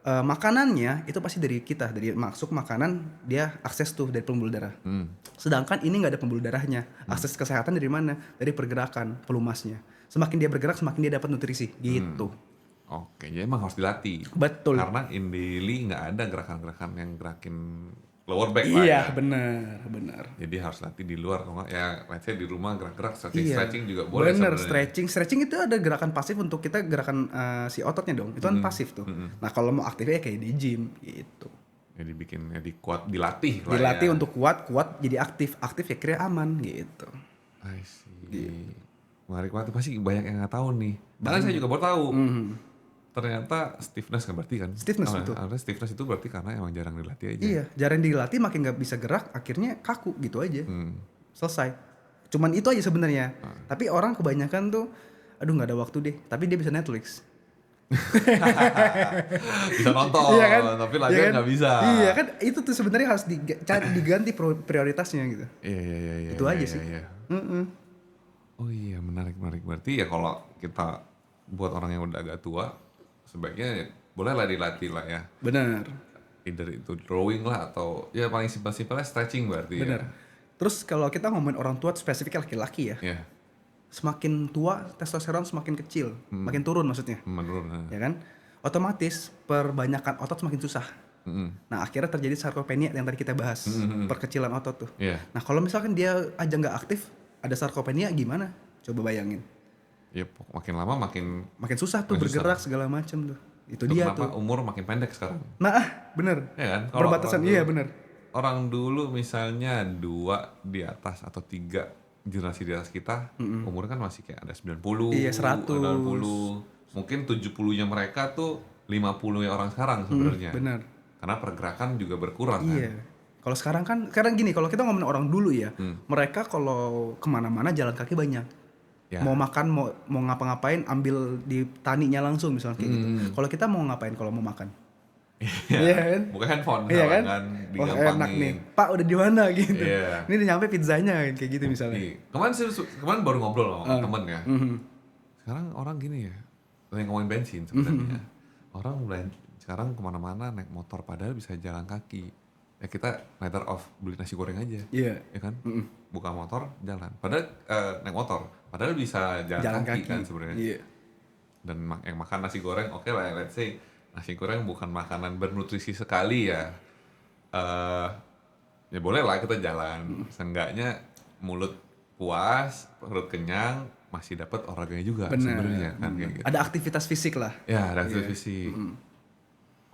makanannya itu pasti dari kita, dari masuk makanan dia akses tuh dari pembuluh darah. Sedangkan ini nggak ada pembuluh darahnya. Akses kesehatan dari mana? Dari pergerakan pelumasnya. Semakin dia bergerak, semakin dia dapat nutrisi. Gitu. Jadi emang harus dilatih. Betul. Karena in daily nggak ada gerakan-gerakan yang gerakin lower back lah ya. Iya, benar. Jadi harus latih di luar, kalau nggak ya let's say di rumah gerak-gerak, stretching juga boleh. Bener, stretching itu ada gerakan pasif untuk kita, gerakan si ototnya dong. Itu kan pasif tuh. Nah, kalau mau aktifnya kayak di gym gitu. Jadi bikin kuat, dilatih lah. Dilatih untuk kuat jadi aktif ya kira aman gitu. I see. Menarik banget, pasti banyak yang nggak tahu nih. Bahkan saya juga baru tahu. Ternyata stiffness kan berarti kan? Stiffness betul. Stiffness itu berarti karena emang jarang dilatih aja. Iya, jarang dilatih makin nggak bisa gerak, akhirnya kaku gitu aja. Selesai. Cuman itu aja sebenarnya. Tapi orang kebanyakan tuh, aduh nggak ada waktu deh. Tapi dia bisa Netflix. Bisa nonton, Iya kan? tapi Iya latihan kan? nggak bisa. Iya kan, itu tuh sebenarnya harus diganti prioritasnya gitu. Iya. Itu aja Iya, sih. iya. Mm-mm. Oh iya, menarik. Berarti ya kalau kita buat orang yang udah agak tua, sebaiknya bolehlah dilatih lah ya. Benar. Either itu drawing lah atau ya paling simpel-simpelnya stretching berarti Benar. ya. Terus kalau kita ngomongin orang tua spesifik laki-laki ya, Iya, semakin tua testosteron semakin kecil, makin turun maksudnya, menurun. ya kan? Otomatis perbanyakan otot semakin susah. Nah akhirnya terjadi sarkopenia yang tadi kita bahas, perkecilan otot tuh. Iya. Nah kalau misalkan dia aja nggak aktif, ada sarkopenia gimana? Coba bayangin. Ya makin lama makin Makin susah tuh Makin bergerak segala macam tuh. Itu itu dia kenapa tuh. umur makin pendek sekarang. Nah, bener. Ya kan? Perbatasan, iya bener. Orang dulu misalnya 2 di atas atau 3 generasi di atas kita, umurnya kan masih kayak ada 90, Iya, 100. 80. Mungkin 70-nya mereka tuh 50-nya orang sekarang sebenarnya. Bener. Karena pergerakan juga berkurang kan. Iya. Kalau sekarang gini, kalau kita ngomongin orang dulu ya, mereka kalau kemana-mana jalan kaki banyak. Ya. Mau makan, mau ngapa-ngapain, ambil di taninya langsung misalnya kayak gitu. Kalau kita mau ngapain kalau mau makan? Iya kan? Buka handphone Iya kan? kan Wah digampangin. enak nih, Pak udah di mana gitu. Iya. Ini udah nyampe pizzanya kayak gitu misalnya. Nih, kemarin baru ngobrol sama temen ya. Sekarang orang gini ya, lagi ngomongin bensin sebenarnya. Orang sekarang kemana-mana naik motor padahal bisa jalan kaki. Ya kita matter of beli nasi goreng aja. Iya. Ya kan? Buka motor, jalan. Padahal naik motor, padahal bisa jalan kaki kan sebenarnya. Iya. Dan yang makan nasi goreng, oke lah, let's say nasi goreng bukan makanan bernutrisi sekali ya. Ya boleh lah kita jalan. Seenggaknya mulut puas, perut kenyang, masih dapat olahraganya juga sebenarnya kan kayak gitu. Ada aktivitas fisik lah. Ya, ada aktivitas fisik.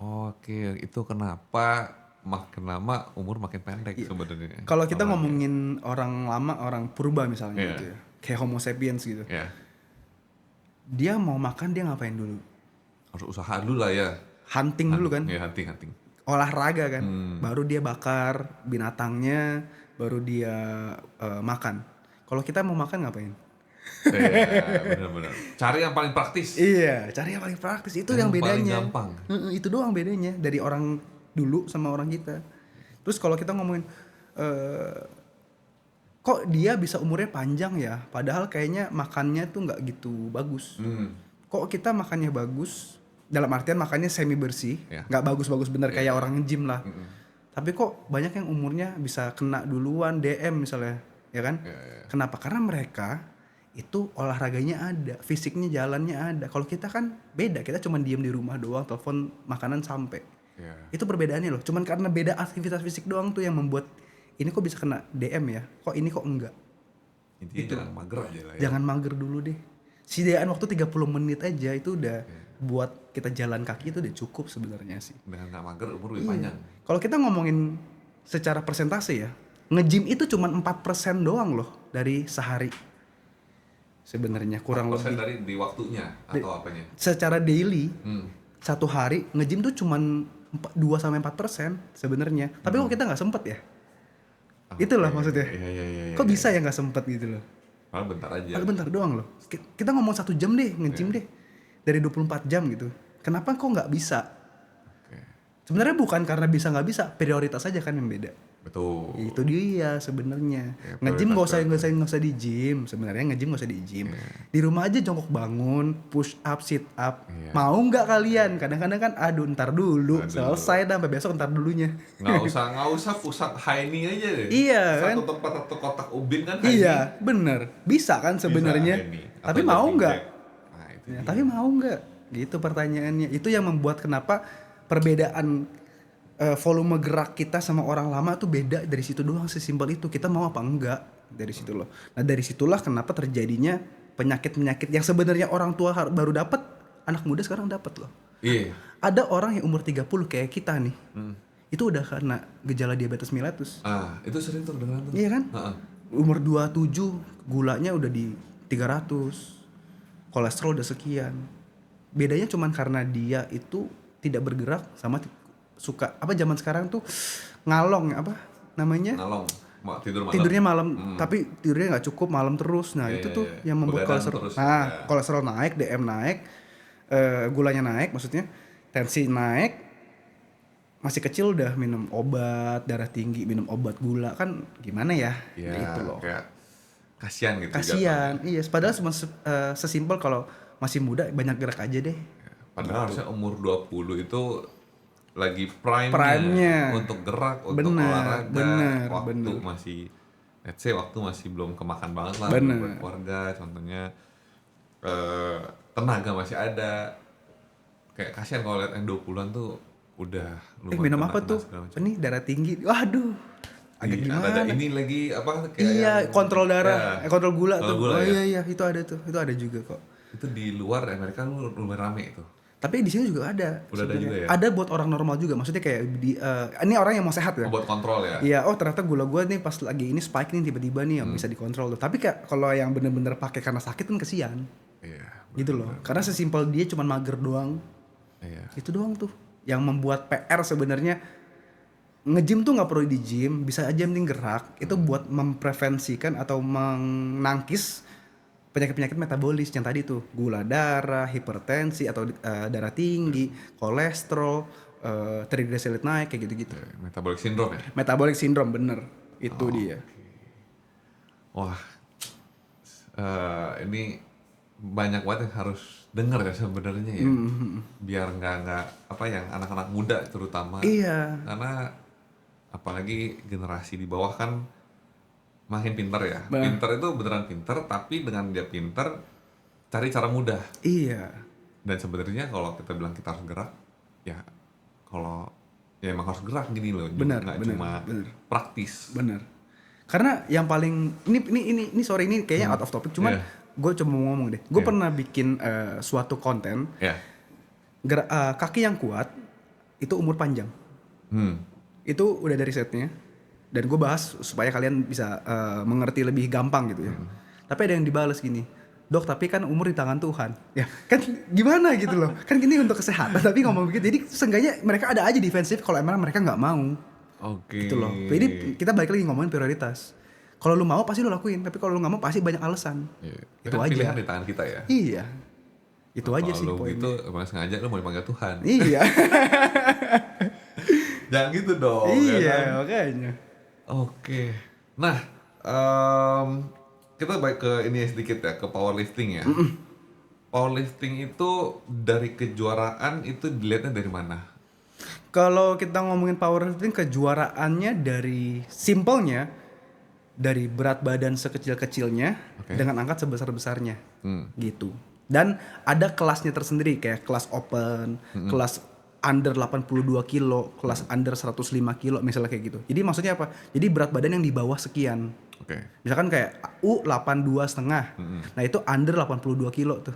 Oke, itu kenapa makin lama umur makin pendek sebenarnya. Kalau kita ngomongin orang lama, orang purba misalnya gitu ya, kayak Homo sapiens gitu. Ya, Dia mau makan dia ngapain dulu? harus usaha dulu lah ya. Hunting dulu kan? Ya, hunting. Olahraga kan? Baru dia bakar binatangnya, baru dia makan. Kalau kita mau makan ngapain? Iya, benar-benar. Cari yang paling praktis. Iya, cari yang paling praktis. Itu yang bedanya. Paling gampang. Itu doang bedanya dari orang dulu sama orang kita. Terus kalau kita ngomongin kok dia bisa umurnya panjang ya, padahal kayaknya makannya tuh nggak gitu bagus. Kok kita makannya bagus, dalam artian makannya semi bersih, nggak bagus-bagus bener kayak orang gym lah. Tapi kok banyak yang umurnya bisa kena duluan DM misalnya, ya kan? Kenapa? Karena mereka itu olahraganya ada, fisiknya jalannya ada. Kalau kita kan beda, kita cuma diem di rumah doang, telepon makanan sampai. Itu perbedaannya loh. Cuman karena beda aktivitas fisik doang tuh yang membuat ini kok bisa kena DM ya, kok ini kok enggak. Intinya jangan mager aja lah ya. Jangan mager dulu deh. Sediaan waktu 30 menit aja itu udah buat kita jalan kaki itu udah cukup sebenarnya sih. Dengan nggak mager umur lebih panjang. Kalau kita ngomongin secara persentase ya, nge-gym itu cuma 4% doang loh dari sehari. Sebenarnya kurang 4% lebih. dari di waktunya atau apanya? Secara daily, satu hari nge-gym tuh cuma 2-4% sebenarnya. Tapi kok kita nggak sempet ya? Itulah maksudnya. Iya. Kok bisa ya nggak sempet gitu loh? Malah bentar aja. Paling bentar doang loh. Kita ngomong 1 jam deh nge-gym deh. Dari 24 jam gitu. Kenapa kok nggak bisa? Sebenarnya bukan karena bisa nggak bisa, prioritas aja kan yang beda. Betul. Itu dia sebenarnya. Ya, Nge-gym nggak usah di gym. Sebenarnya nge-gym nggak usah di gym. Di rumah aja jongkok bangun, push up, sit up. Mau nggak kalian? Kadang-kadang kan aduh ntar dulu. Selesai dah sampai besok ntar dulunya. Nggak usah pusat high knee aja deh. Iya kan? Satu tempat satu kotak ubin kan high knee. Iya, bener. Bisa kan sebenarnya. Tapi mau nggak? Nah, itu Ya, tapi mau nggak? Gitu pertanyaannya. Itu yang membuat kenapa perbedaan volume gerak kita sama orang lama tuh beda dari situ doang, sesimpel itu. Kita mau apa enggak dari situ loh. Nah dari situlah kenapa terjadinya penyakit-penyakit yang sebenarnya orang tua baru dapat, anak muda sekarang dapat loh. Iya. Ada orang yang umur 30 kayak kita nih, itu udah kena gejala diabetes mellitus. Itu sering tuh dengeran tuh. Iya kan? Umur 27 gulanya udah di 300, kolesterol udah sekian. Bedanya cuman karena dia itu tidak bergerak sama suka apa zaman sekarang tuh ngalong apa namanya? Ngalong, tidur malam. Tidurnya malam, tapi tidurnya nggak cukup malam terus. Nah itu tuh yang membuat kolesterol. Kolesterol naik, DM naik, gulanya naik, maksudnya tensi naik, masih kecil udah minum obat darah tinggi, minum obat gula, kan gimana ya? Iya, Gitu loh. kayak kasihan gitu Kasian, jatuhnya. iya. Padahal cuma sesimpel kalau masih muda banyak gerak aja deh. Padahal harusnya umur 20 itu lagi prime-nya Prime-nya. untuk gerak, untuk Bener, olahraga, bener, waktu bener. masih, let's say waktu masih belum kemakan banget lah, Bener. belum berkeluarga, contohnya tenaga masih ada. Kayak kasihan kalau lihat yang 20-an tuh udah Minum apa kena-kena tuh? segala macam. Ini darah tinggi. Waduh. Agak Iya, gimana? ada ini lagi apa kayak Iya, yang- kontrol darah, ya, kontrol gula kontrol tuh. gula, Oh ya. iya, itu ada tuh. Itu ada juga kok. Itu di luar Amerika lumayan rame itu. Tapi di sini juga ada. Udah ada sebenarnya. juga ya? Ada buat orang normal juga. Maksudnya kayak ini orang yang mau sehat ya. Buat kontrol ya. Iya, oh ternyata gula gua nih pas lagi ini spike nih tiba-tiba nih yang bisa dikontrol tuh. Tapi kayak kalau yang bener-bener pakai karena sakit kan kesian. Iya. Gitu loh. Karena sesimpel dia cuma mager doang. Iya. Itu doang tuh. Yang membuat PR sebenarnya nge-gym tuh nggak perlu di gym, bisa aja mending gerak. Itu buat memprevensikan atau menangkis penyakit-penyakit metabolis yang tadi tuh, gula darah, hipertensi atau darah tinggi, kolesterol, triglyceride naik kayak gitu-gitu. Metabolic syndrome ya. Metabolic syndrome bener, itu dia. Wah, ini banyak banget yang harus denger ya sebenarnya ya, biar nggak apa yang anak-anak muda terutama, Iya. karena apalagi generasi di bawah kan makin pinter ya, Bah. pinter itu beneran pinter, tapi dengan dia pinter cari cara mudah, Iya, dan sebenarnya kalau kita bilang kita harus gerak, ya kalau ya emang harus gerak gini loh, Benar, nggak benar, cuma benar. praktis. bener. Karena yang paling ini sorry ini kayaknya out of topic, cuman Iya. gue cuma mau ngomong deh. Gue Iya. pernah bikin suatu konten Ya, kaki yang kuat itu umur panjang. Itu udah dari setnya, dan gue bahas supaya kalian bisa mengerti lebih gampang gitu ya. Tapi ada yang dibales gini, dok tapi kan umur di tangan Tuhan. Ya kan gimana gitu loh, kan ini untuk kesehatan. Tapi ngomong begitu, jadi seenggaknya mereka ada aja defensif kalau emang mereka nggak mau oke. gitu loh. Jadi kita balik lagi ngomongin prioritas. Kalau lu mau pasti lu lakuin, tapi kalau lu nggak mau pasti banyak alasan. Iya. Itu Kan aja. pilihan di tangan kita ya. Iya, itu aja Kalau sih lu poinnya. gitu emang sengaja lu mau dipanggil Tuhan. Iya, Jangan gitu dong. ya iya kan? makanya. Oke. Nah, kita balik ke ini sedikit ya, ke powerlifting ya. Powerlifting itu dari kejuaraan itu dilihatnya dari mana? Kalau kita ngomongin powerlifting, kejuaraannya dari simpelnya, dari berat badan sekecil-kecilnya Oke. dengan angkat sebesar-besarnya, Hmm. gitu. Dan ada kelasnya tersendiri kayak kelas open, kelas under 82 kilo, kelas under 105 kilo misalnya kayak gitu. Jadi maksudnya apa? Jadi berat badan yang di bawah sekian. Oke. Misalkan kayak U82,5. Nah, itu under 82 kilo tuh.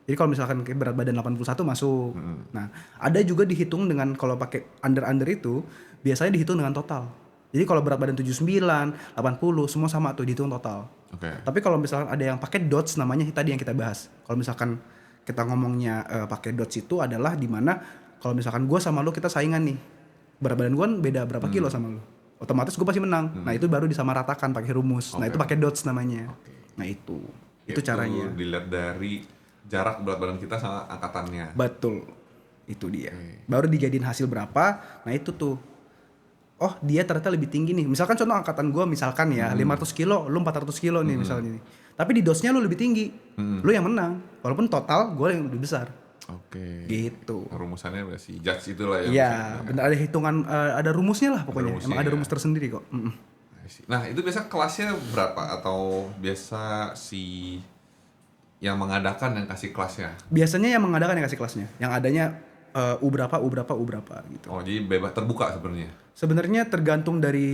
Jadi kalau misalkan kayak berat badan 81 masuk. Nah, ada juga dihitung dengan kalau pakai under itu biasanya dihitung dengan total. Jadi kalau berat badan 79, 80 semua sama tuh dihitung total. Oke. Tapi kalau misalkan ada yang pakai dots namanya tadi yang kita bahas. Kalau misalkan kita ngomongnya pakai dots itu adalah di mana kalau misalkan gue sama lo kita saingan nih. Berat badan gue beda berapa kilo sama lo. Otomatis gue pasti menang. Nah, itu baru disamaratakan pakai rumus. Nah, itu pakai dots namanya. Nah, itu caranya. Dilihat dari jarak berat badan kita sama angkatannya. Betul. Itu dia. Baru dijadiin hasil berapa. Nah, itu tuh. Oh, dia ternyata lebih tinggi nih. Misalkan contoh angkatan gue misalkan ya 500 kilo, lu 400 kilo nih misalnya nih. Tapi di dosnya lu lebih tinggi. Lu yang menang. Walaupun total gue yang lebih besar. Oke. Gitu. Rumusannya masih judge itulah ya. Iya, benar ada hitungan, ada rumusnya lah pokoknya. rumusnya, Emang ada ya. rumus tersendiri kok. Nah, itu biasa kelasnya berapa? Atau biasa si yang mengadakan yang kasih kelasnya? Biasanya yang mengadakan yang kasih kelasnya. Yang adanya U berapa gitu. Oh, jadi bebas terbuka sebenarnya. Sebenarnya tergantung dari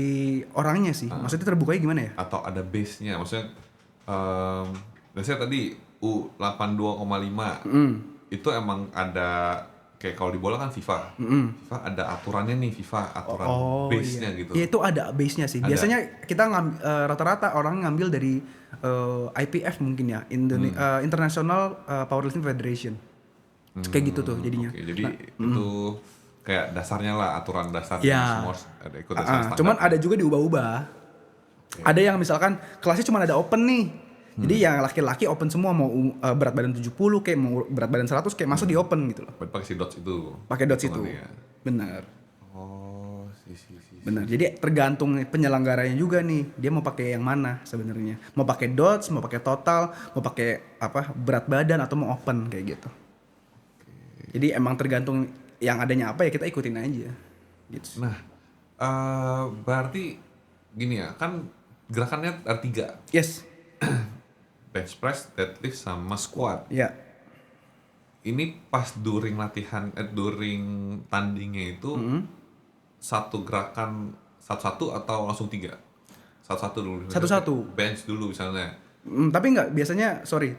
orangnya sih. Maksudnya terbukanya gimana ya? Atau ada base-nya? Maksudnya biasanya tadi U82,5 itu emang ada kayak kalau di bola kan FIFA. FIFA ada aturannya nih, FIFA aturan base-nya iya. gitu. Iya, itu ada base-nya sih. Ada. Biasanya kita rata-rata orang ngambil dari IPF mungkin ya, International Powerlifting Federation. Kayak gitu tuh jadinya. Oke, jadi itu kayak dasarnya lah, aturan dasar Ya. semua ada ikut dasar standar. Cuman ada juga diubah-ubah. Ada yang misalkan kelasnya cuma ada open nih. Jadi yang laki-laki open semua, mau berat badan 70 kayak mau berat badan 100 kayak masuk di open gitu loh. Pakai si dots itu. Pakai dots itu. Hitungannya. Benar. Oh, Benar. Jadi tergantung penyelenggaranya juga nih. Dia mau pakai yang mana sebenarnya. Mau pakai dots, mau pakai total, mau pakai apa? Berat badan atau mau open kayak gitu. Jadi emang tergantung yang adanya apa ya kita ikutin aja. Gitu. Nah, berarti gini ya, kan gerakannya ada 3. Yes. Bench press, deadlift, sama squat. Ya. Ini pas during latihan, during tandingnya itu satu gerakan satu-satu atau langsung 3? Satu-satu dulu. Satu-satu. Bench dulu misalnya. Tapi enggak,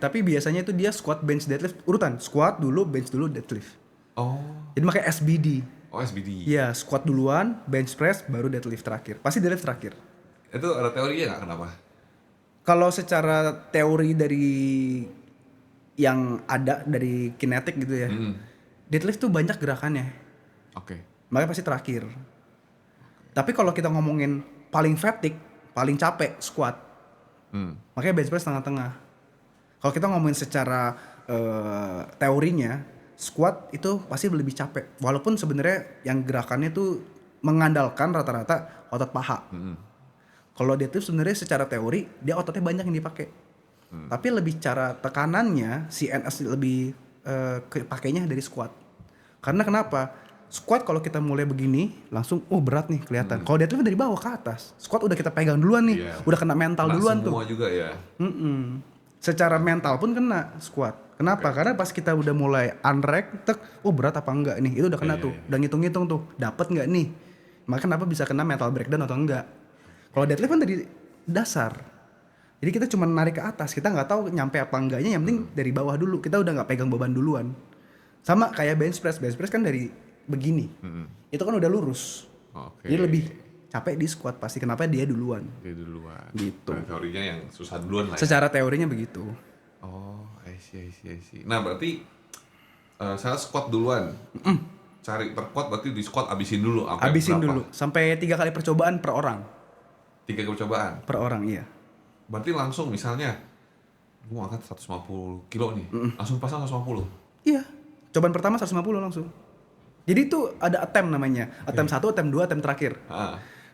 tapi biasanya itu dia squat, bench, deadlift urutan. Squat dulu, bench dulu, deadlift. Oh. Jadi makanya SBD. Oh, SBD. Iya, squat duluan, bench press, baru deadlift terakhir. Pasti deadlift terakhir. Itu ada teorinya nggak kenapa? Kalau secara teori dari yang ada dari kinetik gitu ya, deadlift tuh banyak gerakannya. Oke. Makanya pasti terakhir. Tapi kalau kita ngomongin paling fatigue, paling capek, squat. Makanya bench press tengah-tengah. Kalau kita ngomongin secara teorinya, squat itu pasti lebih capek. Walaupun sebenarnya yang gerakannya tuh mengandalkan rata-rata otot paha. Kalau deadlift sebenarnya secara teori dia ototnya banyak yang dipakai. Tapi lebih cara tekanannya CNS lebih pakainya dari squat. Karena kenapa? Squat kalau kita mulai begini langsung berat nih kelihatan. Kalau deadlift dari bawah ke atas. Squat udah kita pegang duluan nih. Udah kena mental duluan tuh. Semua juga ya. Secara mental pun kena squat. Kenapa? Karena pas kita udah mulai unrack, berat apa enggak nih? Itu udah kena tuh. Udah ngitung-ngitung tuh. Dapat enggak nih? Maka kenapa bisa kena mental breakdown atau enggak? Kalau deadlift kan dari dasar. Jadi kita cuma narik ke atas. Kita nggak tahu nyampe apa enggaknya. Yang penting dari bawah dulu. Kita udah nggak pegang beban duluan. Sama kayak bench press. Bench press kan dari begini. Itu kan udah lurus. Jadi lebih capek di squat pasti. Kenapa dia duluan? Dia duluan. Gitu. Nah, teorinya yang susah duluan lah ya. Secara teorinya begitu. Oh, I see. Nah, berarti saya squat duluan. Cari terkuat berarti di squat abisin dulu. Abisin dulu. Sampai 3 kali percobaan per orang. 3 kali percobaan? Per orang, iya. Berarti langsung misalnya, gue angkat 150 kilo nih. Langsung pasang 150? Iya. Cobaan pertama 150 langsung. Jadi itu ada attempt namanya. Attempt 1, attempt 2, attempt terakhir.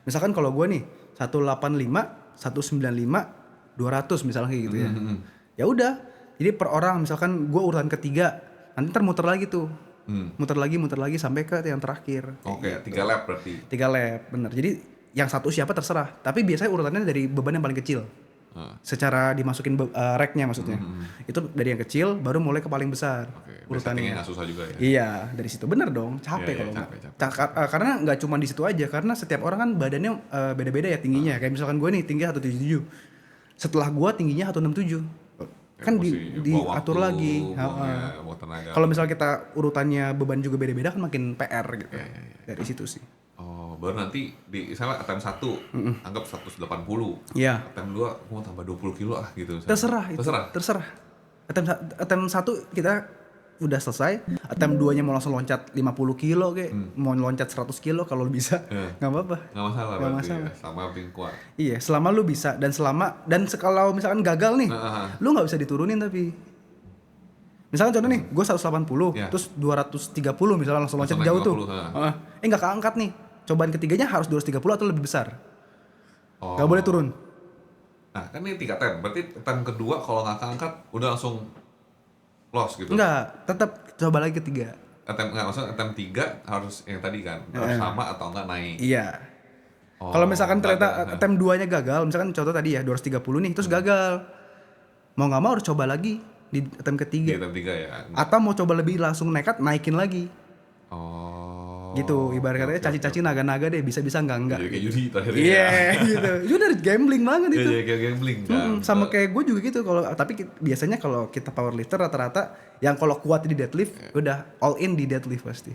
Misalkan kalau gue nih 185, 195, 200 misalnya kayak gitu ya. Ya udah. Jadi per orang misalkan gue urutan ketiga, nanti ntar muter lagi tuh. Muter lagi sampai ke yang terakhir. Oke, gitu. 3 lap berarti. 3 lap, bener. Jadi yang satu siapa terserah. Tapi biasanya urutannya dari beban yang paling kecil. Secara dimasukin racknya maksudnya. Itu dari yang kecil baru mulai ke paling besar. Urutannya nggak susah juga ya. Iya, dari situ bener dong. Capek kalau nggak. Karena nggak cuma di situ aja. Karena setiap orang kan badannya beda-beda ya tingginya. Kayak misalkan gue nih tinggi 177. Setelah gue tingginya 167. Kan diatur lagi. Kalau misalnya kita urutannya beban juga beda-beda kan makin PR gitu. Dari situ sih. Oh, baru nanti di misalnya attempt 1 anggap 180. Iya. Attempt 2 mau tambah 20 kilo gitu. Terserah. Attempt 1 kita udah selesai. Attempt 2-nya mau langsung loncat 50 kilo kayak mau loncat 100 kilo kalau bisa. Enggak apa-apa. Enggak masalah Nggak berarti. masalah. Ya. Sama penting kuat. Iya, selama lu bisa dan kalau misalkan gagal nih, lu nggak bisa diturunin tapi. Misalkan contoh nih, gue 180, terus 230 misalnya langsung loncat jauh 50, tuh. Nggak keangkat nih. Cobaan ketiganya harus 230 atau lebih besar. Nggak boleh turun. Nah, kan ini 3 attempt. Berarti attempt kedua kalau nggak keangkat udah langsung loss gitu. Enggak, tetap coba lagi ketiga. Maksudnya attempt 3 harus yang tadi kan, harus sama atau enggak naik. Iya. Kalau misalkan ternyata attempt 2-nya gagal, misalkan contoh tadi ya 230 nih, terus gagal. Mau nggak mau harus coba lagi di attempt ketiga. Di attempt 3 ya. Atau mau coba lebih langsung nekat naikin lagi. Gitu, ibarat katanya caci-caci naga-naga deh, bisa-bisa enggak. Jadi kayak judi terakhirnya. Iya, gitu. Itu dari gambling banget itu. Iya, kayak gambling kan. Sama kayak gue juga gitu tapi biasanya kalau kita powerlifter rata-rata yang kalau kuat di deadlift udah all in di deadlift pasti.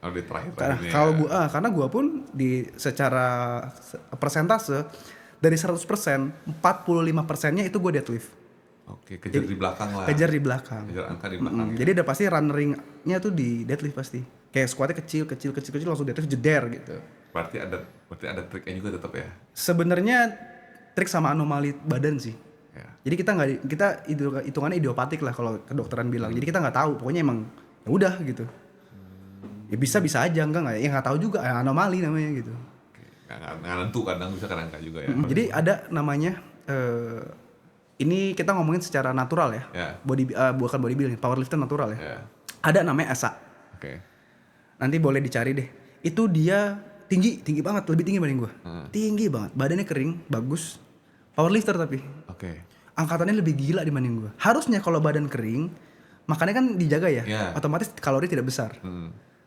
Di terakhir. Kalau karena gue pun di secara persentase dari 100%, 45%-nya itu gue deadlift. Oke, kejar di belakang lah. Kejar di belakang. Kejar angka di belakang. Jadi udah pasti runnering-nya tuh di deadlift pasti. Kayak squatnya kecil langsung deadlift jeder gitu. Berarti ada triknya juga tetap ya. Sebenarnya trik sama anomali badan sih. Ya. Jadi kita hitungannya idiopatik lah kalau kedokteran bilang. Jadi kita nggak tahu, pokoknya emang ya udah gitu. Ya bisa aja, enggak ya nggak tahu juga, anomali namanya gitu. Nggak nentu, kadang bisa kadang nggak juga ya. Jadi ada namanya ini kita ngomongin secara natural ya. Bukan bodybuilding, powerlifter natural ya. Ada namanya Esa. Nanti boleh dicari deh. Itu dia tinggi banget, lebih tinggi dibanding gue. Tinggi banget, badannya kering, bagus. Powerlifter tapi. Angkatannya lebih gila dibanding gue. Harusnya kalau badan kering, makannya kan dijaga ya. Otomatis kalori tidak besar.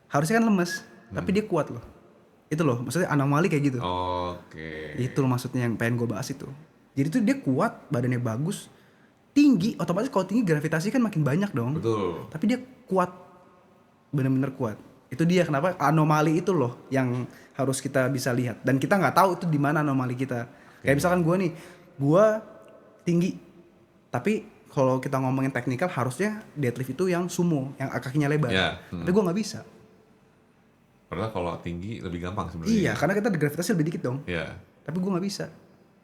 Harusnya kan lemes, tapi dia kuat loh. Itu loh, maksudnya anomali kayak gitu. Itu loh maksudnya yang pengen gue bahas itu. Jadi tuh dia kuat, badannya bagus, tinggi. Otomatis kalau tinggi gravitasi kan makin banyak dong. Betul. Tapi dia kuat, bener-bener kuat. Itu dia kenapa anomali itu loh yang harus kita bisa lihat. Dan kita nggak tahu itu di mana anomali kita. Kayak misalkan gue nih, gue tinggi, tapi kalau kita ngomongin teknikal harusnya deadlift itu yang sumo, yang kakinya lebar. Tapi gue nggak bisa. Padahal kalau tinggi lebih gampang sebenarnya. Iya, karena kita gravitasi lebih dikit dong. Tapi gue nggak bisa,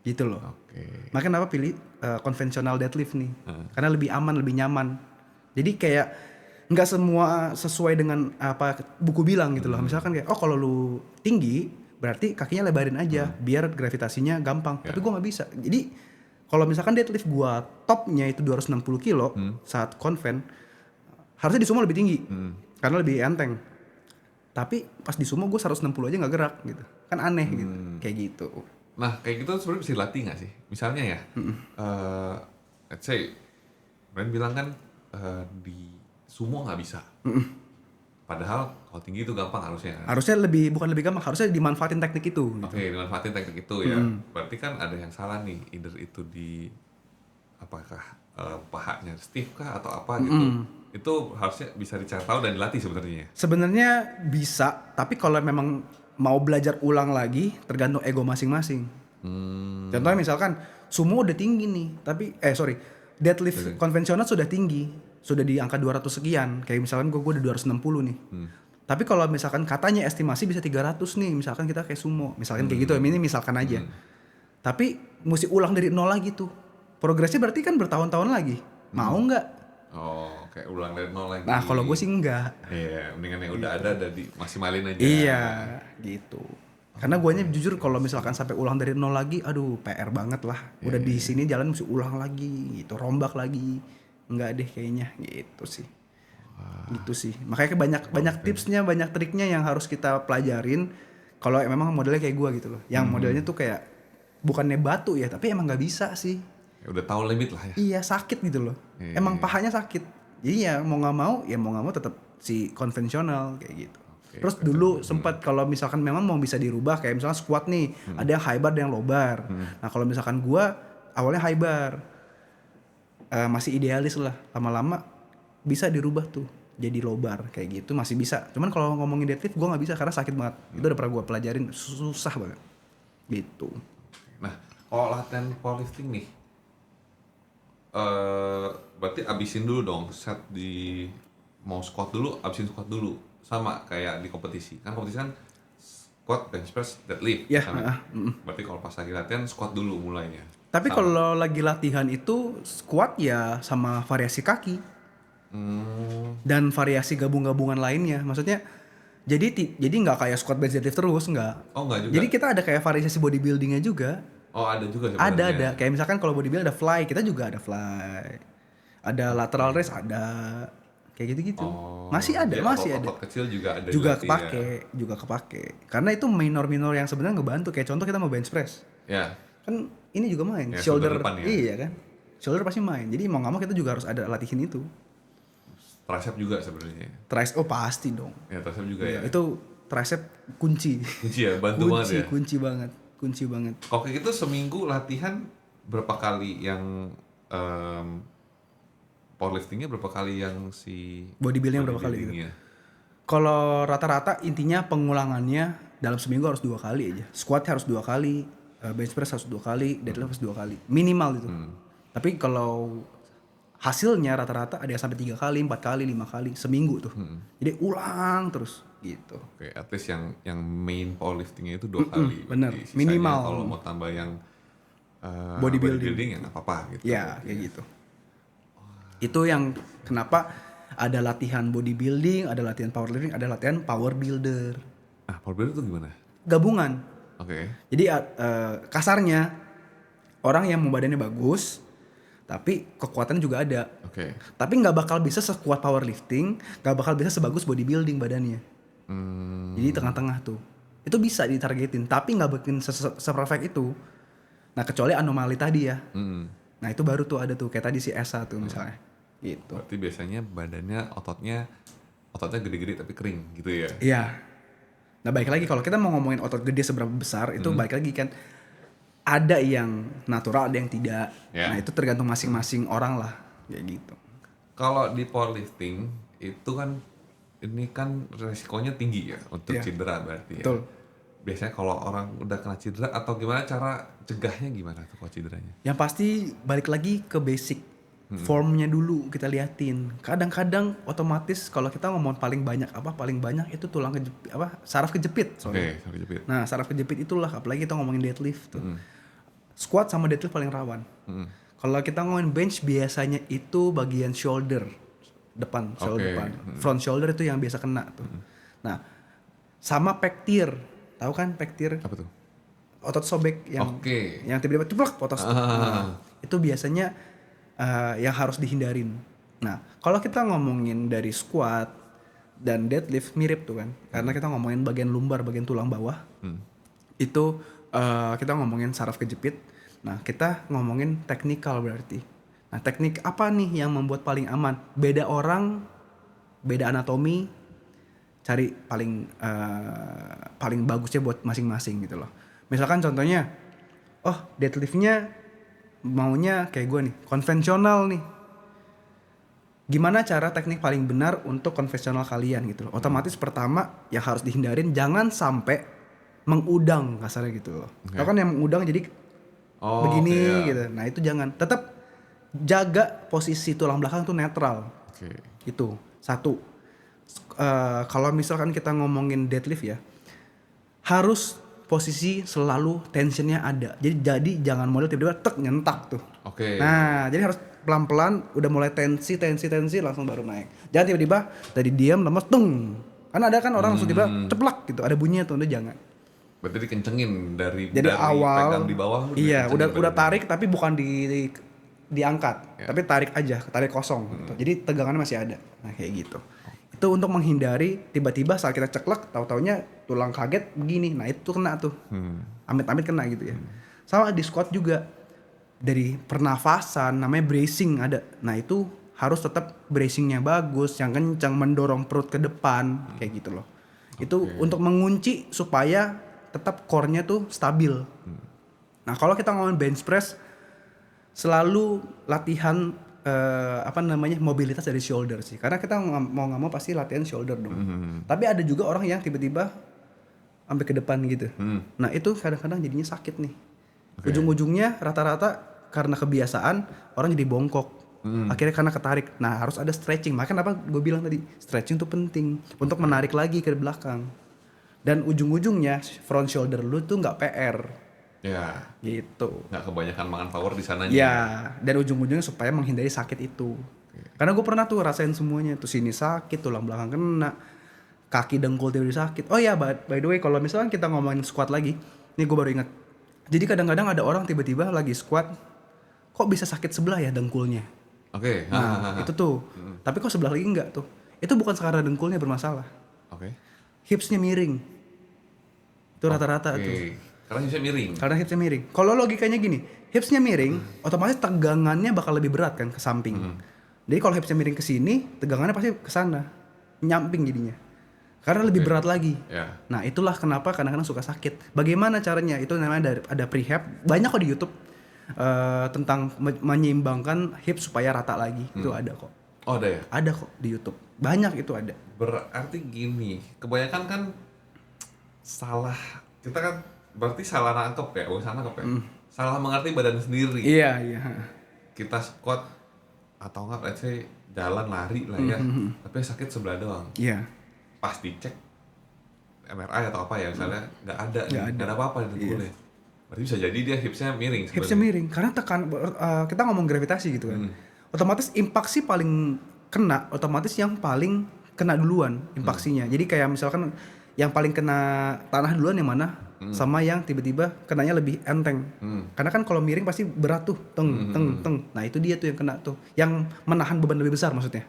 gitu loh. Makanya kenapa pilih konvensional deadlift nih? Karena lebih aman, lebih nyaman. Jadi kayak nggak semua sesuai dengan apa buku bilang gitu loh. Misalkan kayak kalau lu tinggi berarti kakinya lebarin aja biar gravitasinya gampang. Tapi gue nggak bisa. Jadi kalau misalkan deadlift gua topnya itu 260 kilo saat konven, harusnya di sumo lebih tinggi karena lebih enteng. Tapi pas di sumo gue 160 aja nggak gerak gitu, kan aneh gitu, kayak gitu. Nah kayak gitu sebenarnya bisa dilatih nggak sih? Misalnya ya, let's say, Brand bilang kan di sumo nggak bisa. Padahal kalau tinggi itu gampang harusnya. Harusnya bukan lebih gampang, harusnya dimanfaatin teknik itu. Gitu. Dimanfaatin teknik itu ya. Berarti kan ada yang salah nih, either itu di apakah pahanya stiff kah atau apa gitu. Itu harusnya bisa dicari tahu dan dilatih sebenarnya. Sebenarnya bisa, tapi kalau memang mau belajar ulang lagi tergantung ego masing-masing. Contohnya misalkan sumo udah tinggi nih, tapi deadlift konvensional sudah tinggi, sudah di angka 200 sekian. Kayak misalkan gue udah 260 nih. Tapi kalau misalkan katanya estimasi bisa 300 nih, misalkan kita kayak sumo, misalkan kayak gitu, ini misalkan aja. Tapi mesti ulang dari nol lagi tuh. Progresnya berarti kan bertahun-tahun lagi. Mau nggak? Kayak ulang dari nol lagi. Nah kalau gue sih enggak. Iya, mendingan yang udah ada dimaksimalin aja. Iya, gitu. Karena guanya jujur kalau misalkan sampai ulang dari nol lagi, aduh PR banget lah. Udah di sini jalan mesti ulang lagi, gitu, rombak lagi. Enggak deh kayaknya, gitu sih. Gitu sih. Makanya banyak tipsnya, banyak triknya yang harus kita pelajarin. Kalau memang modelnya kayak gua gitu loh. Yang modelnya tuh kayak bukannya batu ya, tapi emang nggak bisa sih. Ya udah tahu limit lah ya. Iya sakit gitu loh. Emang pahanya sakit. Jadi ya mau nggak mau tetap si konvensional kayak gitu. Terus dulu sempat kalau misalkan memang mau bisa dirubah kayak misalnya squat nih, ada yang high bar, ada yang low bar. Nah kalau misalkan gua awalnya high bar, masih idealis lah. Lama-lama bisa dirubah tuh jadi low bar kayak gitu masih bisa. Cuman kalau ngomongin deadlift gua nggak bisa karena sakit banget. Itu udah pernah gua pelajarin, susah banget. Gitu. Nah kalau latihan powerlifting nih, berarti abisin dulu dong set di mau squat dulu, abisin squat dulu sama kayak di kompetisi. Kan kompetisi kan squat, bench press, deadlift. Berarti kalau pas lagi latihan squat dulu mulainya. Tapi kalau lagi latihan itu squat ya sama variasi kaki. Dan variasi gabung-gabungan lainnya. Maksudnya jadi nggak kayak squat bench deadlift terus, nggak. Oh nggak juga. Jadi kita ada kayak variasi bodybuildingnya juga. Oh ada juga sebenarnya. Ada. Kayak misalkan kalau bodybuilding ada fly, kita juga ada fly. Ada lateral raise ada. Kayak gitu-gitu. Masih ada. Otot kecil juga ada. Juga kepake. Karena itu minor-minor yang sebenarnya ngebantu. Kayak contoh kita mau bench press. Ya. Kan ini juga main. Ya, shoulder depan, ya. Iya kan. Shoulder pasti main. Jadi mau nggak mau kita juga harus ada latihan itu. Tricep juga sebenarnya. Tricep pasti dong. Ya tricep juga ya. Itu tricep kunci. Kunci ya, bantu banget ya. Kunci banget. Kalau kayak gitu seminggu latihan berapa kali yang powerliftingnya berapa kali yang si bodybuildingnya berapa kali gitu. Kalau rata-rata intinya pengulangannya dalam seminggu harus 2 kali aja. Squat harus 2 kali, bench press harus 2 kali, deadlift harus 2 kali. Minimal itu. Tapi kalau hasilnya rata-rata ada yang sampai 3 kali, 4 kali, 5 kali seminggu tuh. Jadi ulang terus gitu. Oke, at least yang main powerliftingnya itu 2 kali. Bener, minimal. Kalau mau tambah yang bodybuilding ya nggak apa-apa gitu. Ya kayak gitu. Itu yang kenapa ada latihan bodybuilding, ada latihan powerlifting, ada latihan power builder. Power builder itu gimana? Gabungan. Oke. Jadi kasarnya orang yang mau badannya bagus, tapi kekuatan juga ada. Oke. Tapi nggak bakal bisa sekuat powerlifting, nggak bakal bisa sebagus bodybuilding badannya. Jadi tengah-tengah tuh. Itu bisa ditargetin, tapi nggak bikin se-perfect itu. Nah kecuali anomali tadi ya. Nah itu baru tuh ada tuh kayak tadi si Esa tuh misalnya. Gitu. Berarti biasanya badannya ototnya gede-gede tapi kering gitu ya? Iya. Nah baik lagi kalau kita mau ngomongin otot gede seberapa besar itu balik lagi kan ada yang natural ada yang tidak. Nah itu tergantung masing-masing orang lah kayak gitu. Kalau di powerlifting itu kan ini kan resikonya tinggi ya untuk cedera berarti. Betul. Ya. Biasanya kalau orang udah kena cedera atau gimana cara cegahnya gimana tuh kalau cederanya? Yang pasti balik lagi ke basic formnya dulu kita liatin. Kadang-kadang otomatis kalau kita ngomong paling banyak itu tulang kejepit saraf kejepit. Oke, saraf kejepit. Nah saraf kejepit itulah apalagi kita ngomongin deadlift tuh. Squat sama deadlift paling rawan. Kalau kita ngomongin bench biasanya itu bagian shoulder depan, shoulder depan. Front shoulder itu yang biasa kena tuh. Nah, sama pektir. Tahu kan pektir? Apa tuh? Otot sobek yang tiba-tiba ceplok otot. Nah, itu biasanya yang harus dihindarin. Nah, kalau kita ngomongin dari squat dan deadlift mirip tuh kan. Karena kita ngomongin bagian lumbar, bagian tulang bawah. Itu kita ngomongin saraf kejepit. Nah, kita ngomongin teknikal berarti. Nah, teknik apa nih yang membuat paling aman? Beda orang, beda anatomi, cari paling bagusnya buat masing-masing gitu loh. Misalkan contohnya, deadliftnya maunya kayak gue nih, konvensional nih. Gimana cara teknik paling benar untuk konvensional kalian gitu loh. Otomatis pertama yang harus dihindarin jangan sampai mengudang kasarnya gitu loh. Tahu kan yang mengudang jadi begini gitu. Nah itu jangan. Tetap jaga posisi tulang belakang tuh netral. Itu satu. Kalau misalkan kita ngomongin deadlift ya, harus posisi selalu tensionnya ada. Jadi jangan model tiba-tiba tek nyentak tuh. Nah jadi harus pelan-pelan udah mulai tensi langsung baru naik. Jangan tiba-tiba dari diam lemas tung. Karena ada kan orang langsung tiba-tiba ceplak gitu. Ada bunyinya tuh, udah jangan. Berarti dikencengin dari awal. pegang di bawah. Iya, udah tarik tapi bukan diangkat, tapi tarik kosong. Gitu. Jadi tegangannya masih ada. Nah kayak gitu. Itu untuk menghindari tiba-tiba saat kita ceklek, tahu-taunya tulang kaget begini. Nah itu kena tuh, amit-amit kena gitu ya. Sama di squat juga dari pernafasan, namanya bracing ada. Nah itu harus tetap bracingnya bagus, yang kencang mendorong perut ke depan, kayak gitu loh. Itu untuk mengunci supaya tetap core-nya tuh stabil. Nah kalau kita ngomongin bench press, selalu latihan mobilitas dari shoulder sih. Karena kita mau nggak mau pasti latihan shoulder dong. Tapi ada juga orang yang tiba-tiba sampai ke depan gitu. Nah itu kadang-kadang jadinya sakit nih. Ujung-ujungnya rata-rata karena kebiasaan orang jadi bongkok. Akhirnya karena ketarik. Nah harus ada stretching. Makanya apa gue bilang tadi, stretching itu penting untuk menarik lagi ke belakang. Dan ujung-ujungnya front shoulder lu tuh nggak PR. Ya. Gitu. Nggak kebanyakan makan power di sananya. Ya. Dan ujung-ujungnya supaya menghindari sakit itu. Karena gue pernah tuh rasain semuanya. Tuh sini sakit, tulang belakang kena, kaki dengkul tiba-tiba sakit. Oh ya, by the way, kalau misalkan kita ngomongin squat lagi, nih gue baru ingat. Jadi kadang-kadang ada orang tiba-tiba lagi squat, kok bisa sakit sebelah ya dengkulnya. Nah itu tuh. Tapi kok sebelah lagi enggak tuh. Itu bukan karena dengkulnya bermasalah. Hipsnya miring. Itu rata-rata tuh. Karena hipsnya miring. Kalau logikanya gini, hipsnya miring, otomatis tegangannya bakal lebih berat kan ke samping. Jadi kalau hipsnya miring ke sini, tegangannya pasti ke sana, nyamping jadinya. Karena lebih berat lagi. Nah itulah kenapa kadang-kadang suka sakit. Bagaimana caranya? Itu namanya ada prehab. Banyak kok di YouTube tentang menyeimbangkan hips supaya rata lagi. Itu ada kok. Oh ada ya? Ada kok di YouTube. Banyak itu ada. Berarti gini, kebanyakan kan kita kan berarti salah nangkep ya, bukan salah nangkep ya. Salah mengerti badan sendiri. Iya. Kita squat atau enggak, let's say jalan lari lah ya, tapi sakit sebelah doang. Iya. Pas dicek MRI atau apa ya, misalnya nggak ada apa-apa di dengkulnya. Berarti bisa jadi dia hipsnya miring sebenarnya. Hipsnya miring karena kita ngomong gravitasi gitu kan. Otomatis impaksi paling kena, otomatis yang paling kena duluan impaksinya. Jadi kayak misalkan yang paling kena tanah duluan yang mana, sama yang tiba-tiba kenanya lebih enteng. Karena kan kalau miring pasti berat tuh, teng. Nah itu dia tuh yang kena tuh, yang menahan beban lebih besar maksudnya.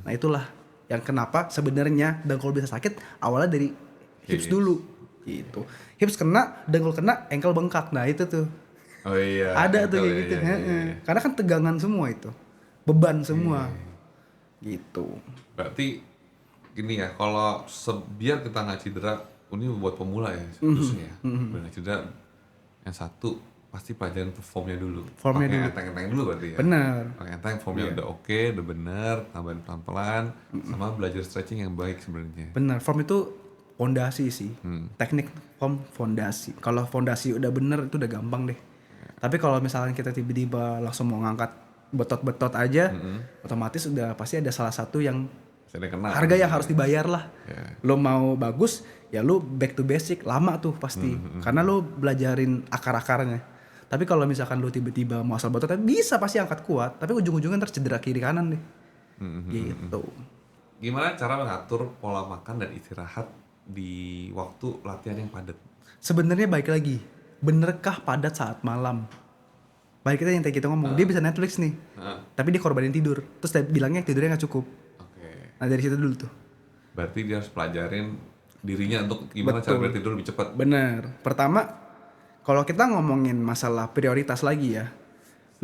Nah itulah yang kenapa sebenarnya dengkul bisa sakit awalnya dari hips dulu gitu. Hips kena, dengkul kena, ankle bengkak. Nah itu tuh. Oh iya. Ada tuh kayak gitu. Iya. Karena kan tegangan semua itu. Beban semua. Gitu. Berarti gini ya, kalau biar kita nggak cedera, ini buat pemula ya khususnya. Biar nggak cedera, yang satu pasti pelajaran performnya dulu. Formnya dulu. Enteng-enteng dulu berarti ya. Benar. Pakai enteng, formnya udah oke, udah bener, tambahin pelan-pelan, sama belajar stretching yang baik sebenarnya. Benar. Form itu fondasi sih. Teknik form fondasi. Kalau fondasi udah bener itu udah gampang deh. Tapi kalau misalnya kita tiba-tiba langsung mau ngangkat betot-betot aja, otomatis udah pasti ada salah satu yang harga yang harus dibayar lah. Lo mau bagus, ya lo back to basic, lama tuh pasti. Karena lo belajarin akar-akarnya. Tapi kalau misalkan lo tiba-tiba mau asal betot, bisa pasti angkat kuat, tapi ujung-ujungnya ntar cedera kiri kanan deh. Gitu. Gimana cara mengatur pola makan dan istirahat di waktu latihan yang padat? Sebenarnya baik lagi, benerkah padat saat malam? Baik kita yang tadi kita ngomong, dia bisa Netflix nih, tapi dia korbanin tidur, terus dia bilangnya tidurnya nggak cukup. Nah dari situ dulu tuh. Berarti dia harus pelajarin dirinya untuk gimana cara biar tidur lebih cepat. Bener. Pertama, kalau kita ngomongin masalah prioritas lagi ya,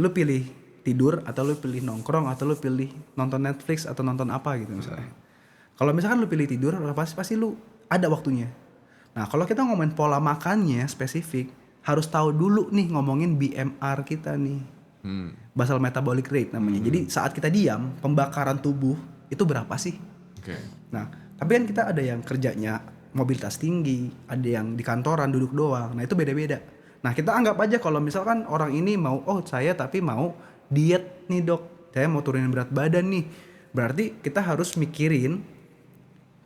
lu pilih tidur atau lu pilih nongkrong atau lu pilih nonton Netflix atau nonton apa gitu misalnya. Kalau misalkan lu pilih tidur, pasti lu ada waktunya. Nah kalau kita ngomongin pola makannya spesifik, harus tahu dulu nih ngomongin BMR kita nih. Basal metabolic rate namanya. Jadi saat kita diam, pembakaran tubuh itu berapa sih? Nah, tapi kan kita ada yang kerjanya mobilitas tinggi, ada yang di kantoran duduk doang. Nah, itu beda-beda. Nah, kita anggap aja kalau misalkan orang ini mau, saya tapi mau diet nih dok, saya mau turunin berat badan nih. Berarti kita harus mikirin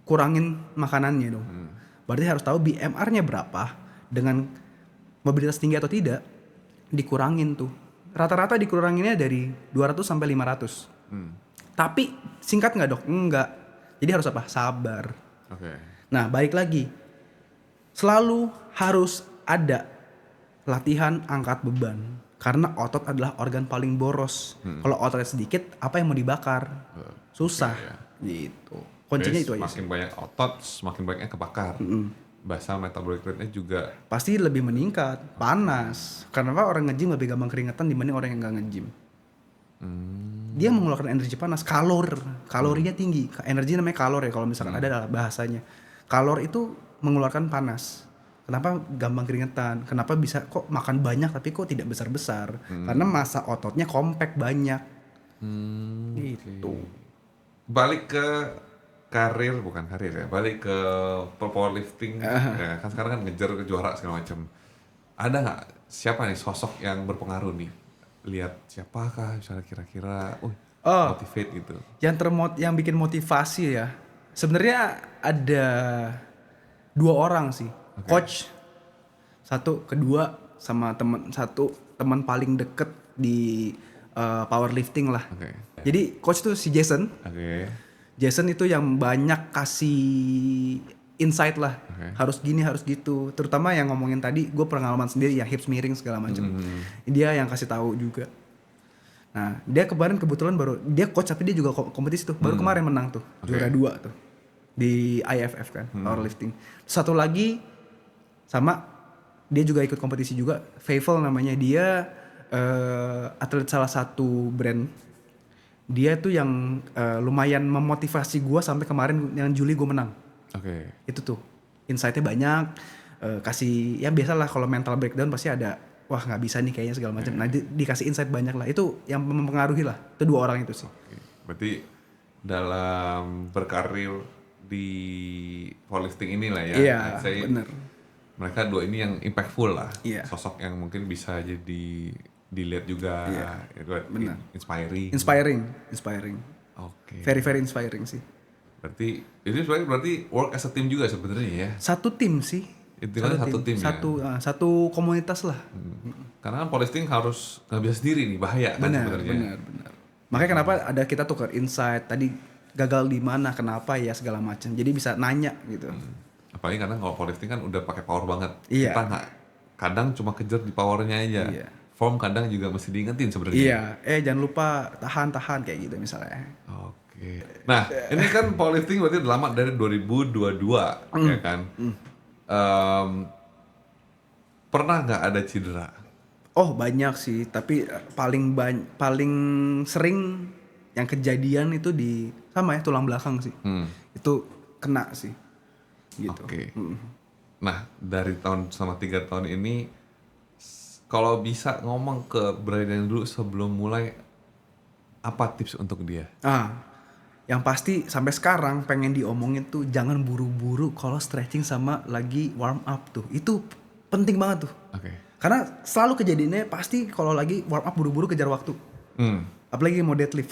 kurangin makanannya dong. Berarti harus tahu BMR-nya berapa, dengan mobilitas tinggi atau tidak, dikurangin tuh. Rata-rata dikuranginnya dari 200 sampai 500. Tapi singkat nggak dok? Enggak. Jadi harus apa? Sabar. Nah balik lagi, selalu harus ada latihan angkat beban. Karena otot adalah organ paling boros. Kalau ototnya sedikit, apa yang mau dibakar? Susah. Gitu. Kuncinya itu aja. Semakin banyak otot, semakin banyaknya kebakar. Basal metabolic rate-nya juga pasti lebih meningkat, panas. Karena orang nge-gym lebih gampang keringetan dibanding orang yang nggak nge-gym. Dia mengeluarkan energi panas, kalorinya tinggi. Energi namanya kalor ya kalau misalkan ada dalam bahasanya. Kalor itu mengeluarkan panas. Kenapa gampang keringetan? Kenapa bisa kok makan banyak tapi kok tidak besar-besar? Karena massa ototnya compact banyak. Gitu. Balik ke balik ke powerlifting. Ya, kan sekarang kan ngejar ke juara segala macam. Ada nggak siapa nih sosok yang berpengaruh nih? Lihat siapakah misalnya kira-kira motivate gitu. Yang bikin motivasi ya. Sebenarnya ada 2 orang sih. Coach kedua sama teman paling deket di powerlifting lah. Jadi coach tuh si Jason. Jason itu yang banyak kasih insight lah. Harus gini, harus gitu. Terutama yang ngomongin tadi, gue pengalaman sendiri ya, hips miring segala macam. Dia yang kasih tahu juga. Nah, dia kemarin kebetulan dia coach tapi dia juga kompetisi tuh. Baru kemarin menang tuh, juara 2 tuh di IFF kan, powerlifting. Satu lagi sama dia juga ikut kompetisi juga, Fayful namanya. Dia atlet salah satu brand. Dia tuh yang lumayan memotivasi gue sampai kemarin yang Juli gue menang. Itu tuh insight-nya banyak, kasih ya biasalah kalau mental breakdown pasti ada, wah nggak bisa nih kayaknya segala macam. Nah dikasih insight banyak lah, itu yang mempengaruhi lah. Itu 2 orang itu sih. Berarti dalam berkarir di powerlifting inilah ya. Iya benar. Mereka 2 ini yang impactful lah. Sosok yang mungkin bisa jadi dilihat juga. Benar. Inspiring. Very very inspiring sih. Berarti work as a team juga sebenarnya ya. Satu tim sih. Itu kan satu tim ya. Satu komunitas lah. Karena kan powerlifting harus nggak bisa sendiri nih, bahaya kan sebenarnya. Benar. Makanya kenapa ada kita tukar insight tadi, gagal di mana, kenapa ya, segala macam. Jadi bisa nanya gitu. Apalagi karena kalau powerlifting kan udah pakai power banget. Iya. Kita nggak, kadang cuma kejar di powernya aja. Iya. Form kadang juga mesti diingetin sebenarnya. Iya, jangan lupa tahan kayak gitu misalnya. Oke. Nah, ini kan powerlifting berarti udah lama dari 2022 ya kan. Pernah nggak ada cedera? Oh banyak sih, tapi paling sering yang kejadian itu di sama ya tulang belakang sih. Itu kena sih. Gitu. Oke. Nah, dari tahun sama 3 tahun ini, kalau bisa ngomong ke Brian dulu sebelum mulai, apa tips untuk dia? Yang pasti sampai sekarang pengen diomongin tuh jangan buru-buru kalau stretching sama lagi warm up tuh. Itu penting banget tuh. Oke. Karena selalu kejadiannya pasti kalau lagi warm up buru-buru kejar waktu. Apalagi mau deadlift.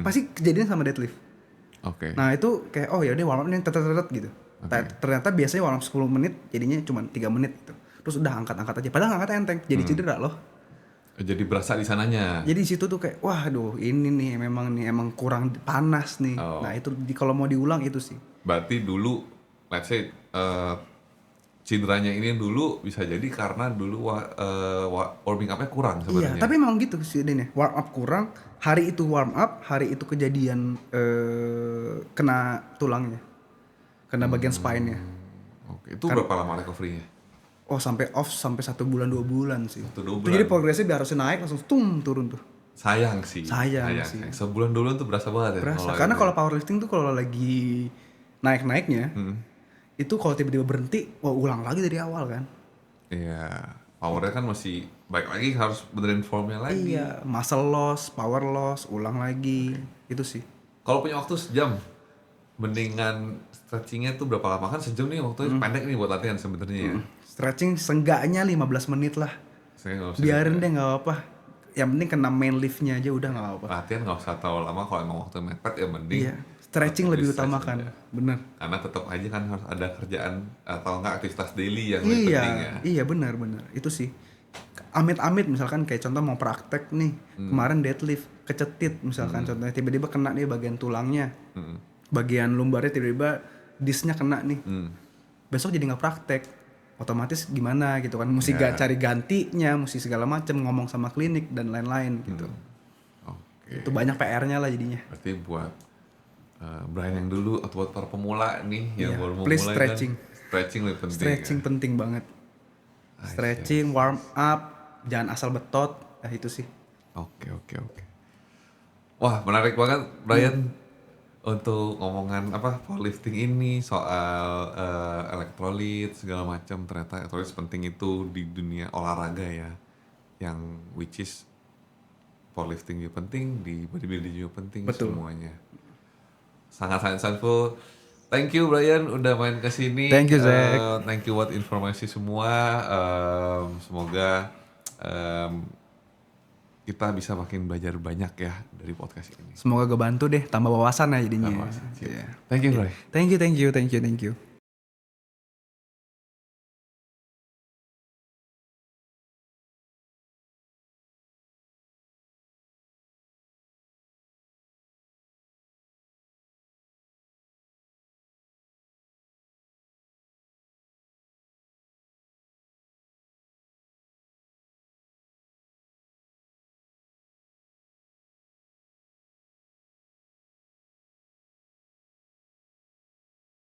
Pasti kejadian sama deadlift. Oke. Nah, itu kayak ya udah warm up nih tetet gitu. Ternyata biasanya warm up 10 menit jadinya cuma 3 menit gitu. Terus udah angkat-angkat aja. Padahal angkat enteng, jadi cedera loh. Jadi berasa di sananya. Jadi di situ tuh kayak waduh ini nih emang kurang panas nih. Nah, itu kalau mau diulang itu sih. Berarti dulu let's say cederanya ini dulu bisa jadi karena dulu warming up-nya kurang sebenarnya. Iya, tapi memang gitu sih ini. Warm up kurang, hari itu warm up, hari itu kejadian kena tulangnya. Kena bagian spine-nya. Oke, itu berapa lama recovery-nya? Sampai off sampai 1 bulan 2 bulan sih. 1-2 bulan. Itu jadi progresnya biar harusnya naik langsung turun tuh. Sayang sih. Sebulan 2 bulan tuh berasa banget ya. Berasa. Karena kalau powerlifting tuh kalau lagi naik-naiknya, itu kalau tiba-tiba berhenti, ulang lagi dari awal kan. Iya, powernya kan masih baik lagi, harus benerin formnya lagi. Iya, muscle loss, power loss, ulang lagi. Itu sih. Kalau punya waktu sejam, mendingan stretchingnya tuh berapa lama? Kan sejam nih waktunya pendek nih buat latihan sebenarnya ya. Stretching seenggaknya 15 menit lah. Biarin deh, nggak apa-apa. Yang penting kena main liftnya aja udah nggak apa-apa. Latihan nggak usah terlalu lama, kalau emang waktu mepet ya mending. Iya, stretching lebih utamakan, bener. Karena tetap aja kan harus ada kerjaan atau enggak aktivitas daily yang lebih penting ya. Iya benar itu sih. Amit-amit misalkan kayak contoh mau praktek nih, kemarin deadlift kecetit misalkan contohnya tiba-tiba kena nih bagian tulangnya, bagian lumbarnya tiba-tiba disnya kena nih, besok jadi nggak praktek. Otomatis gimana gitu kan, mesti cari gantinya, mesti segala macam, ngomong sama klinik dan lain-lain gitu. Itu banyak PR-nya lah jadinya. Berarti buat Brian yang dulu atau buat para pemula nih yang baru mau mulai stretching. Kan, stretching lebih penting. Stretching penting banget. Stretching, warm up, jangan asal betot, itu sih. Oke. Wah, menarik banget Brian. Untuk ngomongan powerlifting ini soal elektrolit segala macam, ternyata elektrolit penting itu di dunia olahraga ya, yang which is powerlifting juga penting, di bodybuilding juga penting. Betul. Semuanya sangat insightful. Thank you Brian udah main ke sini. Thank you Zach. Thank you buat informasi semua. Semoga kita bisa makin belajar banyak ya dari podcast ini. Semoga kebantu deh, tambah wawasan ya jadinya. Yeah. Thank you, Bro. Thank you.